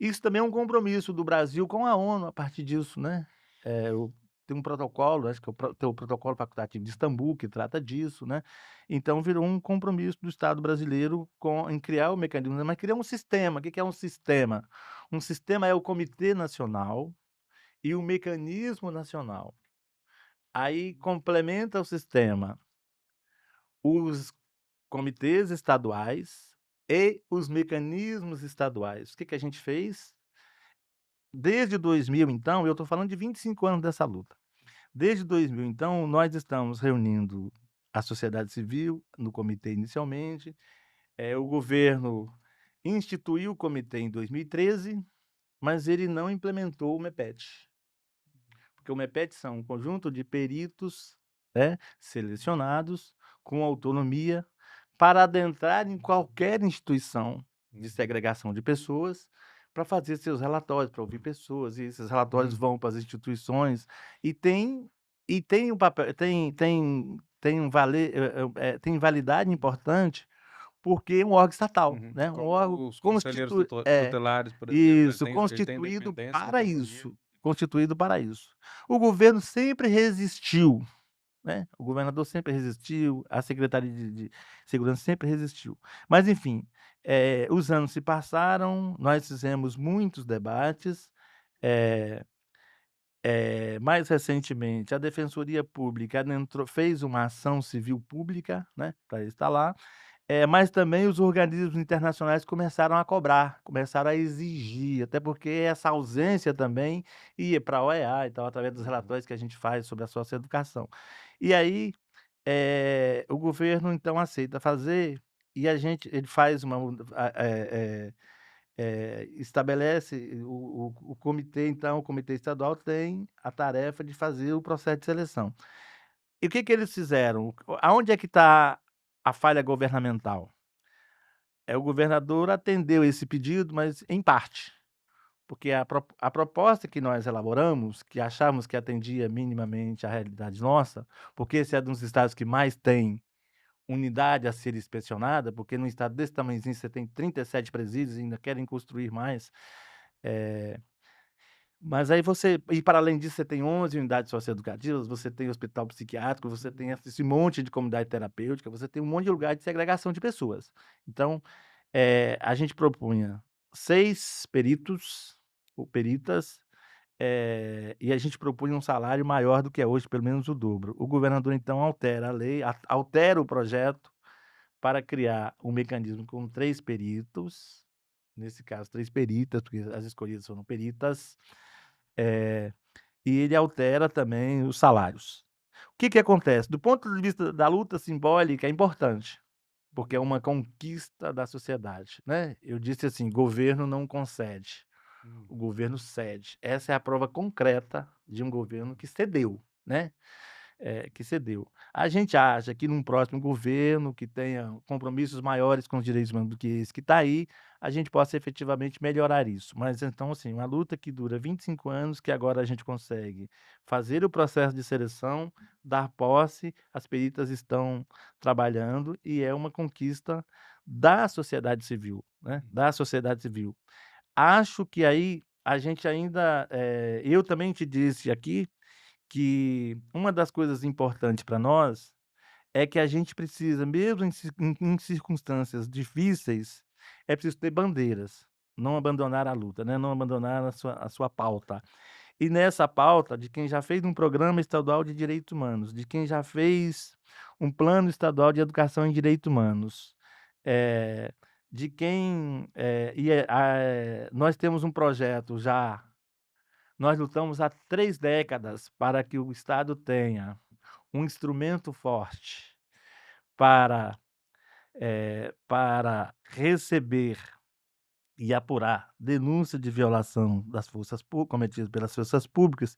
Isso também é um compromisso do Brasil com a ONU a partir disso, né. O tem um protocolo, acho que é tem o protocolo facultativo de Istambul que trata disso, né. Então virou um compromisso do Estado brasileiro em criar o mecanismo, mas criar um sistema. O que que é um sistema? Um sistema é o Comitê Nacional e o Mecanismo Nacional. Aí complementa o sistema os comitês estaduais e os mecanismos estaduais. O que a gente fez? Desde 2000, então, eu estou falando de 25 anos dessa luta. Desde 2000, então, nós estamos reunindo a sociedade civil no comitê inicialmente. O governo instituiu o comitê em 2013, mas ele não implementou o MEPET. Porque o MEPET são um conjunto de peritos, né, selecionados com autonomia para adentrar em qualquer instituição de segregação de pessoas para fazer seus relatórios, para ouvir pessoas, e esses relatórios vão para as instituições e tem um papel, tem validade importante, porque é um órgão estatal, né, um órgão Como os conselheiros tutelares, por exemplo, isso, ele tem independência e para autonomia. isso, constituído para isso. O governo sempre resistiu, né, o governador sempre resistiu, a Secretaria de Segurança sempre resistiu. Mas enfim, os anos se passaram, nós fizemos muitos debates, eh mais recentemente, a Defensoria Pública fez uma ação civil pública, né, para estar lá. Mas também os organismos internacionais começaram a cobrar, começaram a exigir, até porque essa ausência também ia para a OEA e tal, através dos relatórios que a gente faz sobre a socioeducação. E aí, o governo então aceita fazer, e ele faz uma estabelece o comitê, então, o comitê estadual tem a tarefa de fazer o processo de seleção. E o que eles fizeram? Aonde é que está a falha governamental? O governador atendeu esse pedido, mas em parte, porque a proposta que nós elaboramos, que achávamos que atendia minimamente à realidade nossa, porque esse é um dos estados que mais tem unidade a ser inspecionada, porque num estado desse tamanhozinho você tem 37 presídios e ainda querem construir mais. Mas aí e para além disso, você tem 11 unidades socioeducativas, você tem hospital psiquiátrico, você tem esse monte de comunidade terapêutica, você tem um monte de lugar de segregação de pessoas. Então, a gente propunha 6 peritos ou peritas, e a gente propunha um salário maior do que é hoje, pelo menos o dobro. O governador, então, altera a lei, altera o projeto para criar um mecanismo com 3 peritos, nesse caso 3 peritas, porque as escolhidas foram peritas, e ele altera também os salários. O que acontece? Do ponto de vista da luta simbólica, é importante, porque é uma conquista da sociedade, né. Eu disse assim: "Governo não concede, o governo cede". Essa é a prova concreta de um governo que cedeu, né. Que cedeu. A gente acha que num próximo governo, que tenha compromissos maiores com os direitos humanos do que esse que está aí, a gente possa efetivamente melhorar isso. Mas então, assim, uma luta que dura 25 anos, que agora a gente consegue fazer o processo de seleção, dar posse, as peritas estão trabalhando e é uma conquista da sociedade civil, né, da sociedade civil. Acho que aí a gente ainda, eu também te disse aqui que uma das coisas importantes para nós é que a gente precisa, mesmo em circunstâncias difíceis, é preciso ter bandeiras, não abandonar a luta, né, não abandonar a sua pauta. E nessa pauta, de quem já fez um programa estadual de direitos humanos, de quem já fez um plano estadual de educação em direitos humanos, eh, de quem, nós temos um projeto já. Nós lutamos há 3 décadas para que o Estado tenha um instrumento forte para, para receber e apurar denúncia de violação das forças cometidas pelas forças públicas,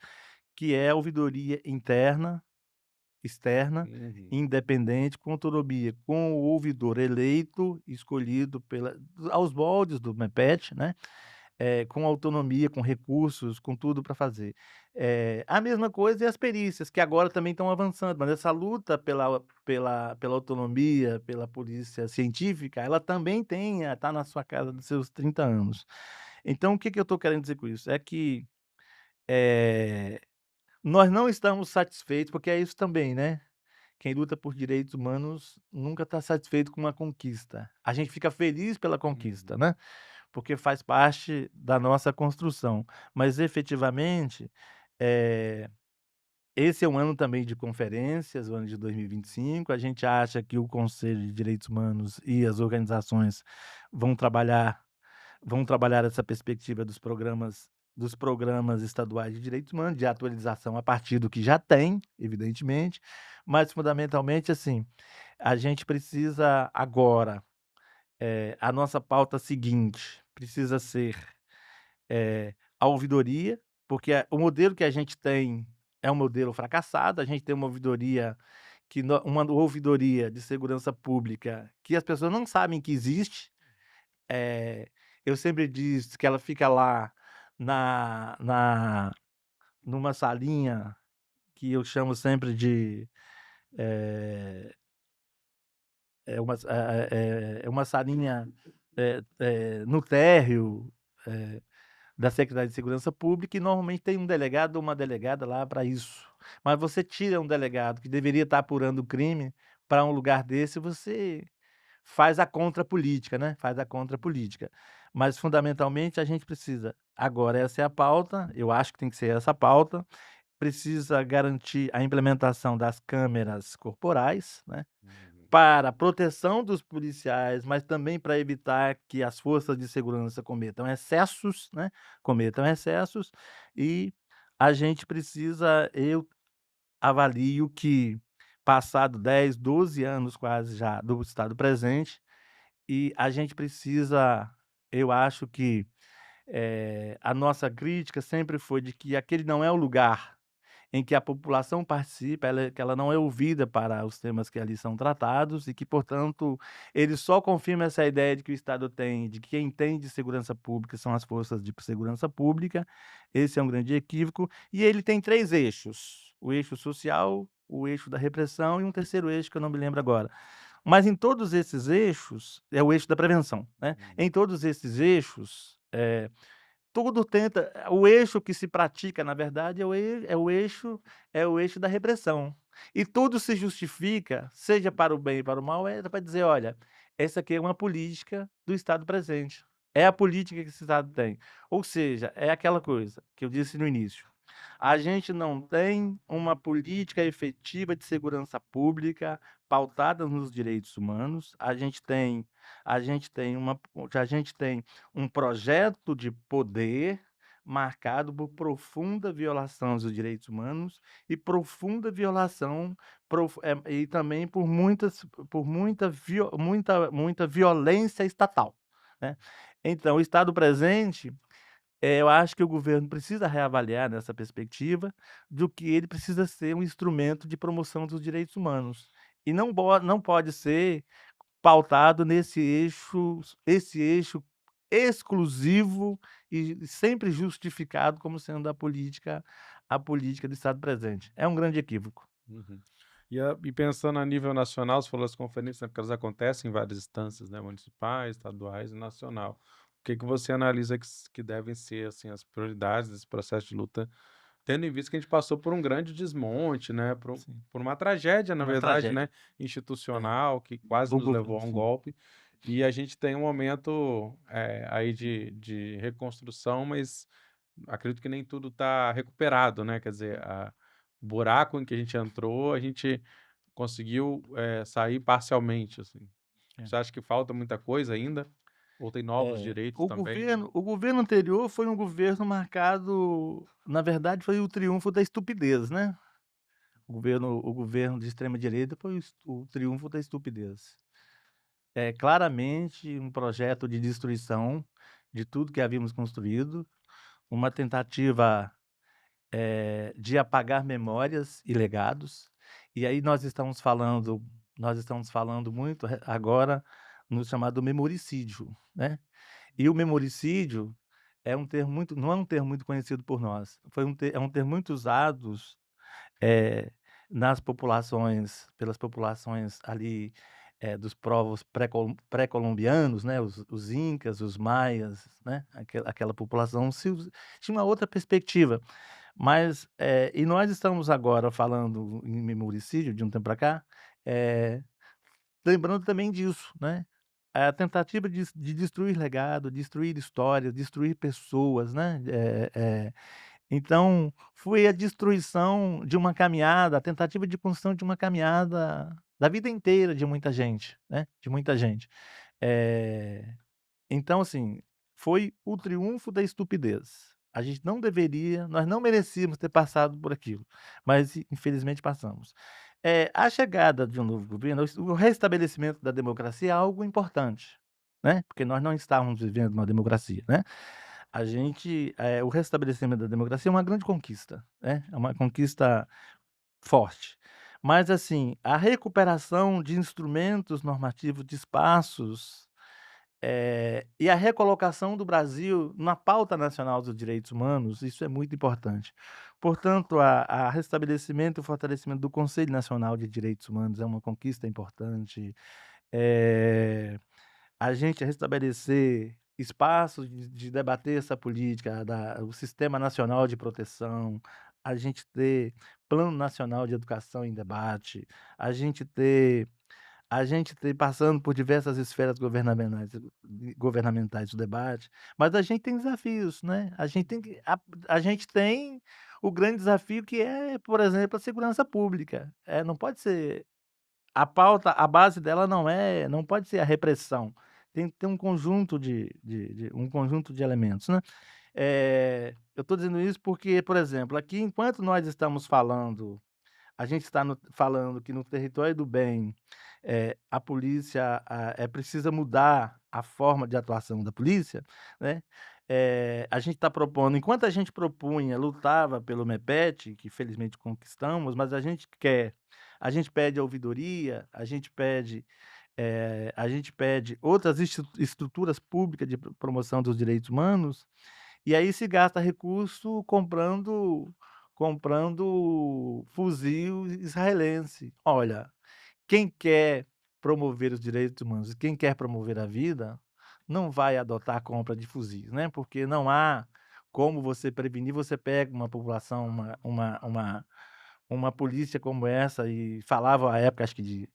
que é a ouvidoria interna, externa, independente, com autonomia, com o ouvidor eleito, escolhido aos moldes do MEPET, né? Com autonomia, com recursos, com tudo para fazer. A mesma coisa e as perícias, que agora também estão avançando, mas essa luta pela autonomia, pela polícia científica, ela também está na sua casa dos seus 30 anos. Então o que eu estou querendo dizer com isso? É que, eh, nós não estamos satisfeitos, porque é isso também, né, quem luta por direitos humanos nunca está satisfeito com uma conquista. A gente fica feliz pela conquista, né, porque faz parte da nossa construção. Mas efetivamente, eh esse é um ano também de conferências, o ano de 2025. A gente acha que o Conselho de Direitos Humanos e as organizações vão trabalhar vão trabalhar essa perspectiva dos programas estaduais de direitos humanos, de atualização a partir do que já tem, evidentemente, mas fundamentalmente, assim, a gente precisa agora, a nossa pauta seguinte precisa ser a ouvidoria, porque o modelo que a gente tem é um modelo fracassado. A gente tem uma ouvidoria uma ouvidoria de segurança pública que as pessoas não sabem que existe. Eu sempre disse que ela fica lá numa salinha que eu chamo sempre de eh, é uma salinha no térreo da Secretaria de Segurança Pública, e normalmente tem um delegado ou uma delegada lá para isso. Mas você tira um delegado que deveria estar apurando o crime para um lugar desse, você faz a contrapolítica, né? Faz a contrapolítica. Mas, fundamentalmente, a gente precisa. Agora, essa é a pauta, eu acho que tem que ser essa a pauta. Precisa garantir a implementação das câmeras corporais, né? Uhum. Para a proteção dos policiais, mas também para evitar que as forças de segurança cometam excessos, né? Cometam excessos, e a gente precisa, eu avalio que, passado 10, 12 anos quase já do estado presente, e a gente precisa, eu acho que a nossa crítica sempre foi de que aquele não é o lugar em que a população participa, que ela não é ouvida para os temas que ali são tratados, e que, portanto, ele só confirma essa ideia de que o Estado tem, de que quem entende de segurança pública são as forças de segurança pública. Esse é um grande equívoco, e ele tem 3 eixos: o eixo social, o eixo da repressão e um terceiro eixo que eu não me lembro agora. Mas em todos esses eixos é o eixo da prevenção, né? Em todos esses eixos, tudo tenta o eixo que se pratica, na verdade, é o eixo da repressão. E tudo se justifica, seja para o bem e para o mal, para dizer: "Olha, essa aqui é uma política do Estado presente, é a política que esse Estado tem". Ou seja, é aquela coisa que eu disse no início: a gente não tem uma política efetiva de segurança pública pautada nos direitos humanos. A gente tem um projeto de poder marcado por profunda violação dos direitos humanos e profunda violação, e também por muita violência estatal, né. Então, o estado presente, eu acho que o governo precisa reavaliar nessa perspectiva do que ele precisa ser um instrumento de promoção dos direitos humanos, e não pode ser pautado esse eixo exclusivo e sempre justificado como sendo a política do Estado presente. É um grande equívoco. Uhum. E pensando a nível nacional, você falou das conferências, né, porque elas acontecem em várias instâncias, né, municipais, estaduais e nacional. O que que você analisa que devem ser, assim, as prioridades desse processo de luta, tendo em vista que a gente passou por um grande desmonte, né, Sim, por uma tragédia, na uma verdade, né, tragédia. É, institucional, que quase do nos governo, levou a um sim. golpe, e a gente tem um momento, aí de reconstrução, mas acredito que nem tudo está recuperado, né, quer dizer, o buraco em que a gente entrou, a gente conseguiu, sair parcialmente, assim. É. Você acha que falta muita coisa ainda? Ou tem novos direitos O também? governo anterior foi um governo marcado, na verdade, foi o triunfo da estupidez, né. O governo de extrema direita foi o triunfo da estupidez. É claramente um projeto de destruição de tudo que havíamos construído, uma tentativa, de apagar memórias e legados. E aí nós estamos falando muito agora no chamado memoricídio, né. E o memoricídio não é um termo muito conhecido por nós. É um termo muito usado, eh, pelas populações ali, dos povos pré-colombianos, né, os incas, os maias, né, aquela população tinha uma outra perspectiva. Mas, e nós estamos agora falando em memoricídio, de um tempo para cá, eh, lembrando também disso, né, a tentativa de destruir legado, destruir história, destruir pessoas, né, Então, foi a destruição de uma caminhada, a tentativa de construção de uma caminhada da vida inteira de muita gente, né, de muita gente. Eh, então assim, foi o triunfo da estupidez. A gente não deveria nós não merecíamos ter passado por aquilo, mas infelizmente passamos. A chegada de um novo governo, o restabelecimento da democracia é algo importante, né, porque nós não estávamos vivendo uma democracia, né. O restabelecimento da democracia é uma grande conquista, né, é uma conquista forte. Mas, assim, a recuperação de instrumentos normativos, de espaços, e a recolocação do Brasil na pauta nacional dos direitos humanos, isso é muito importante. Portanto, a restabelecimento e fortalecimento do Conselho Nacional de Direitos Humanos é uma conquista importante. Eh a gente restabelecer espaços de debater essa política, o Sistema Nacional de Proteção, a gente ter Plano Nacional de Educação em debate, a gente ter passando por diversas esferas governamentais o debate, mas a gente tem desafios, né, a gente tem o grande desafio que é, por exemplo, a segurança pública. Não pode ser a base dela não pode ser a repressão, tem que ter um conjunto de elementos, né. Eu estou dizendo isso porque, por exemplo, aqui enquanto nós estamos falando, a gente está falando que no território do bem, a polícia precisa mudar a forma de atuação da polícia, né, a gente está propondo enquanto a gente propunha, lutava pelo MEPET, que felizmente conquistamos, mas a gente pede a ouvidoria, a gente pede outras estruturas públicas de promoção dos direitos humanos, e aí se gasta recurso comprando fuzil israelense. Olha, quem quer promover os direitos humanos e quem quer promover a vida, não vai adotar a compra de fuzis, né, porque não há como você prevenir, você pega uma população, uma polícia como essa e falava à época acho que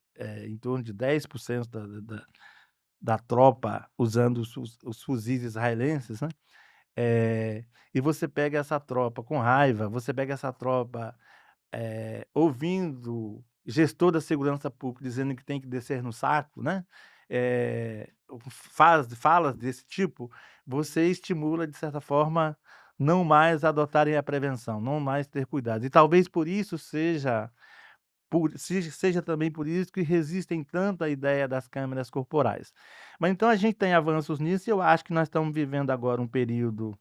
em torno de 10% da tropa usando os fuzis israelenses, né, e você pega essa tropa com raiva, você pega essa tropa, ouvindo gestor da segurança pública dizendo que tem que descer no saco, né, falas desse tipo, você estimula de certa forma não mais adotarem a prevenção, não mais ter cuidado. E talvez por isso seja também por isso que resistem tanto à ideia das câmeras corporais. Mas então a gente tem avanços nisso e eu acho que nós estamos vivendo agora um período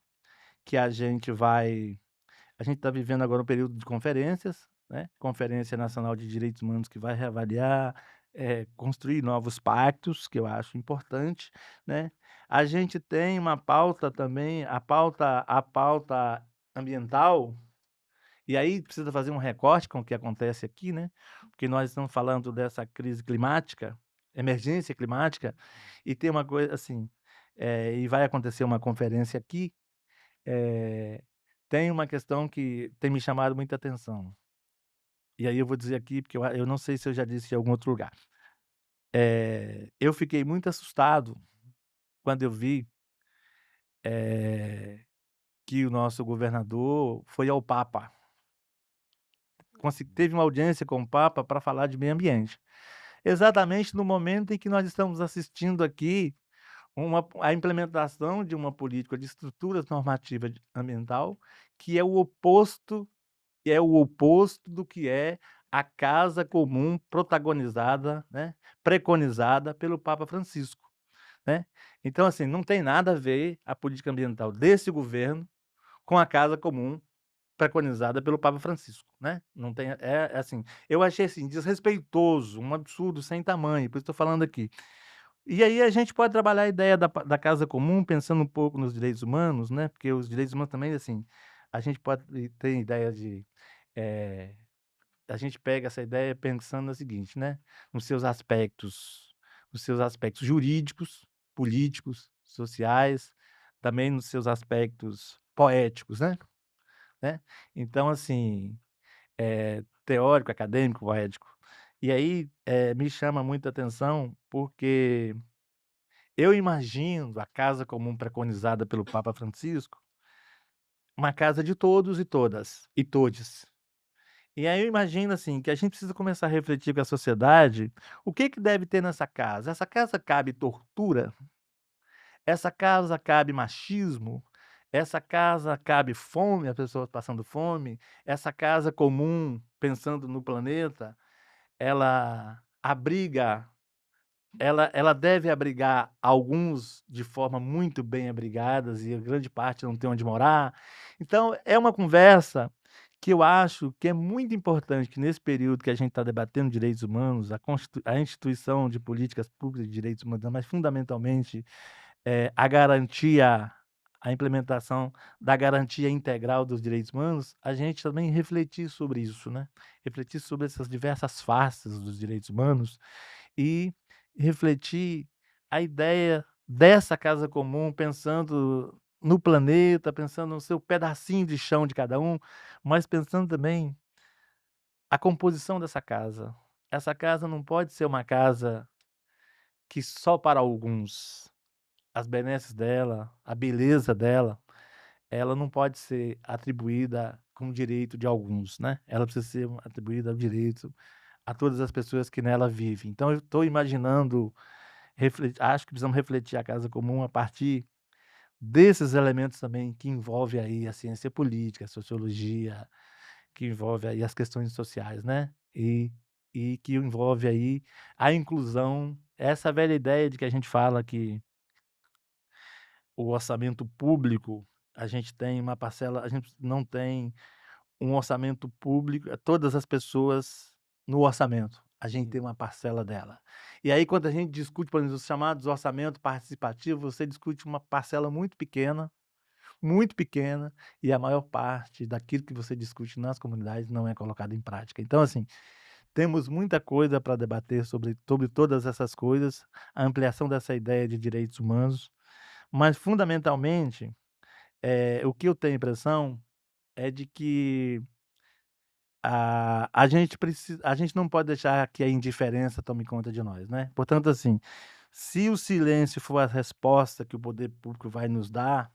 que a gente está vivendo agora um período de conferências, né, Conferência Nacional de Direitos Humanos que vai reavaliar, construir novos pactos, que eu acho importante, né. A gente tem uma pauta também, a pauta ambiental, e aí precisa fazer um recorte com o que acontece aqui, né, porque nós estamos falando dessa crise climática, emergência climática, e tem uma coisa assim, e vai acontecer uma conferência aqui, eh, tem uma questão que tem me chamado muita atenção, e aí eu vou dizer aqui, porque eu não sei se eu já disse em algum outro lugar. Eu fiquei muito assustado quando eu vi, eh, que o nosso governador foi ao Papa, teve uma audiência com o Papa para falar de meio ambiente. Exatamente no momento em que nós estamos assistindo aqui a implementação de uma política de estruturas normativa ambiental, que é o oposto do que é a casa comum protagonizada, né, preconizada pelo Papa Francisco, né. Então, assim, não tem nada a ver a política ambiental desse governo com a casa comum preconizada pelo Papa Francisco, né. Não tem assim, eu achei, assim, desrespeitoso, um absurdo sem tamanho, por isso estou falando aqui. E aí a gente pode trabalhar a ideia da casa comum pensando um pouco nos direitos humanos, né, porque os direitos humanos também, assim, a gente pode ter ideia de, eh, a gente pega essa ideia pensando no seguinte, né, nos seus aspectos jurídicos, políticos, sociais, também nos seus aspectos poéticos, né. Então assim, teórico, acadêmico, poético. E aí, me chama muita atenção, porque eu imagino a casa comum preconizada pelo Papa Francisco, uma casa de todos e todas, e todes. E aí eu imagino, assim, que a gente precisa começar a refletir com a sociedade, o que que deve ter nessa casa? Essa casa cabe tortura? Essa casa cabe machismo? Essa casa cabe fome, as pessoas passando fome? Essa casa comum, pensando no planeta, ela abriga ela deve abrigar alguns de forma muito bem abrigadas e a grande parte não tem onde morar. Então é uma conversa que eu acho que é muito importante que nesse período que a gente está debatendo direitos humanos, a instituição de políticas públicas de direitos humanos, mas fundamentalmente a implementação da garantia integral dos direitos humanos, a gente também refletir sobre isso, né? Refletir sobre essas diversas faces dos direitos humanos e refletir a ideia dessa casa comum, pensando no planeta, pensando no seu pedacinho de chão de cada um, mas pensando também a composição dessa casa. Essa casa não pode ser uma casa que só para alguns. As benesses dela, a beleza dela, ela não pode ser atribuída como direito de alguns, né? Ela precisa ser atribuída ao direito a todas as pessoas que nela vivem. Então eu estou imaginando, acho que precisamos refletir a casa comum a partir desses elementos também que envolve aí a ciência política, a sociologia, que envolve aí as questões sociais, né? E que envolve aí a inclusão, essa velha ideia de que a gente fala que o orçamento público, a gente tem uma parcela, a gente não tem um orçamento público, todas as pessoas no orçamento, a gente tem uma parcela dela. E aí quando a gente discute, por exemplo, os chamados orçamento participativo, você discute uma parcela muito pequena, e a maior parte daquilo que você discute nas comunidades não é colocado em prática. Então, assim, temos muita coisa para debater sobre todas essas coisas, a ampliação dessa ideia de direitos humanos, mas fundamentalmente, o que eu tenho a impressão é de que a gente não pode deixar que a indiferença tome conta de nós, né. Portanto, assim, se o silêncio for a resposta que o poder público vai nos dar,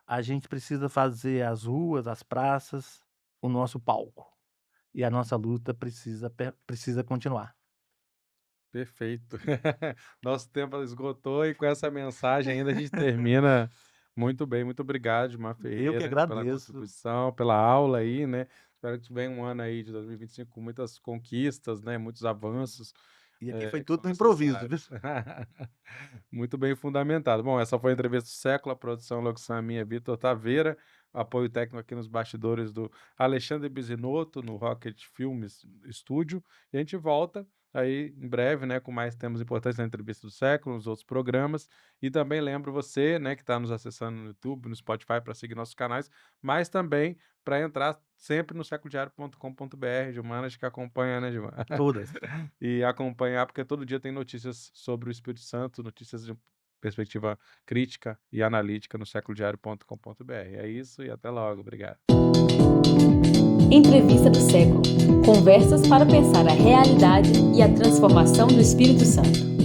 a gente precisa fazer as ruas, as praças, o nosso palco. E a nossa luta precisa continuar. Perfeito. Nosso tempo esgotou e com essa mensagem ainda a gente termina muito bem. Muito obrigado, Gilmar Eu que Ferreira, pela agradeço. contribuição, pela aula aí, né? Espero que venha um ano aí de 2025 com muitas conquistas, né? Muitos avanços, E aqui foi que são tudo no improviso, viu. necessários. Muito bem fundamentado. Bom, essa foi a entrevista do século, a produção locução é minha, Vitor Taveira, apoio técnico aqui nos bastidores do Alexandre Bizinoto, no Rocket Filmes Estúdio, e a gente volta aí em breve, né, com mais temas importantes na entrevista do século, nos outros programas, e também lembro você, né, que está nos acessando no YouTube, no Spotify, para seguir nossos canais, mas também para entrar sempre no seculodiario.com.br, Gilmar, acho que acompanha, né, Gilmar? Todas. E acompanhar, porque todo dia tem notícias sobre o Espírito Santo, notícias de perspectiva crítica e analítica no seculodiario.com.br. É isso e até logo. Obrigado. Entrevista do século. Conversas para pensar a realidade e a transformação do Espírito Santo.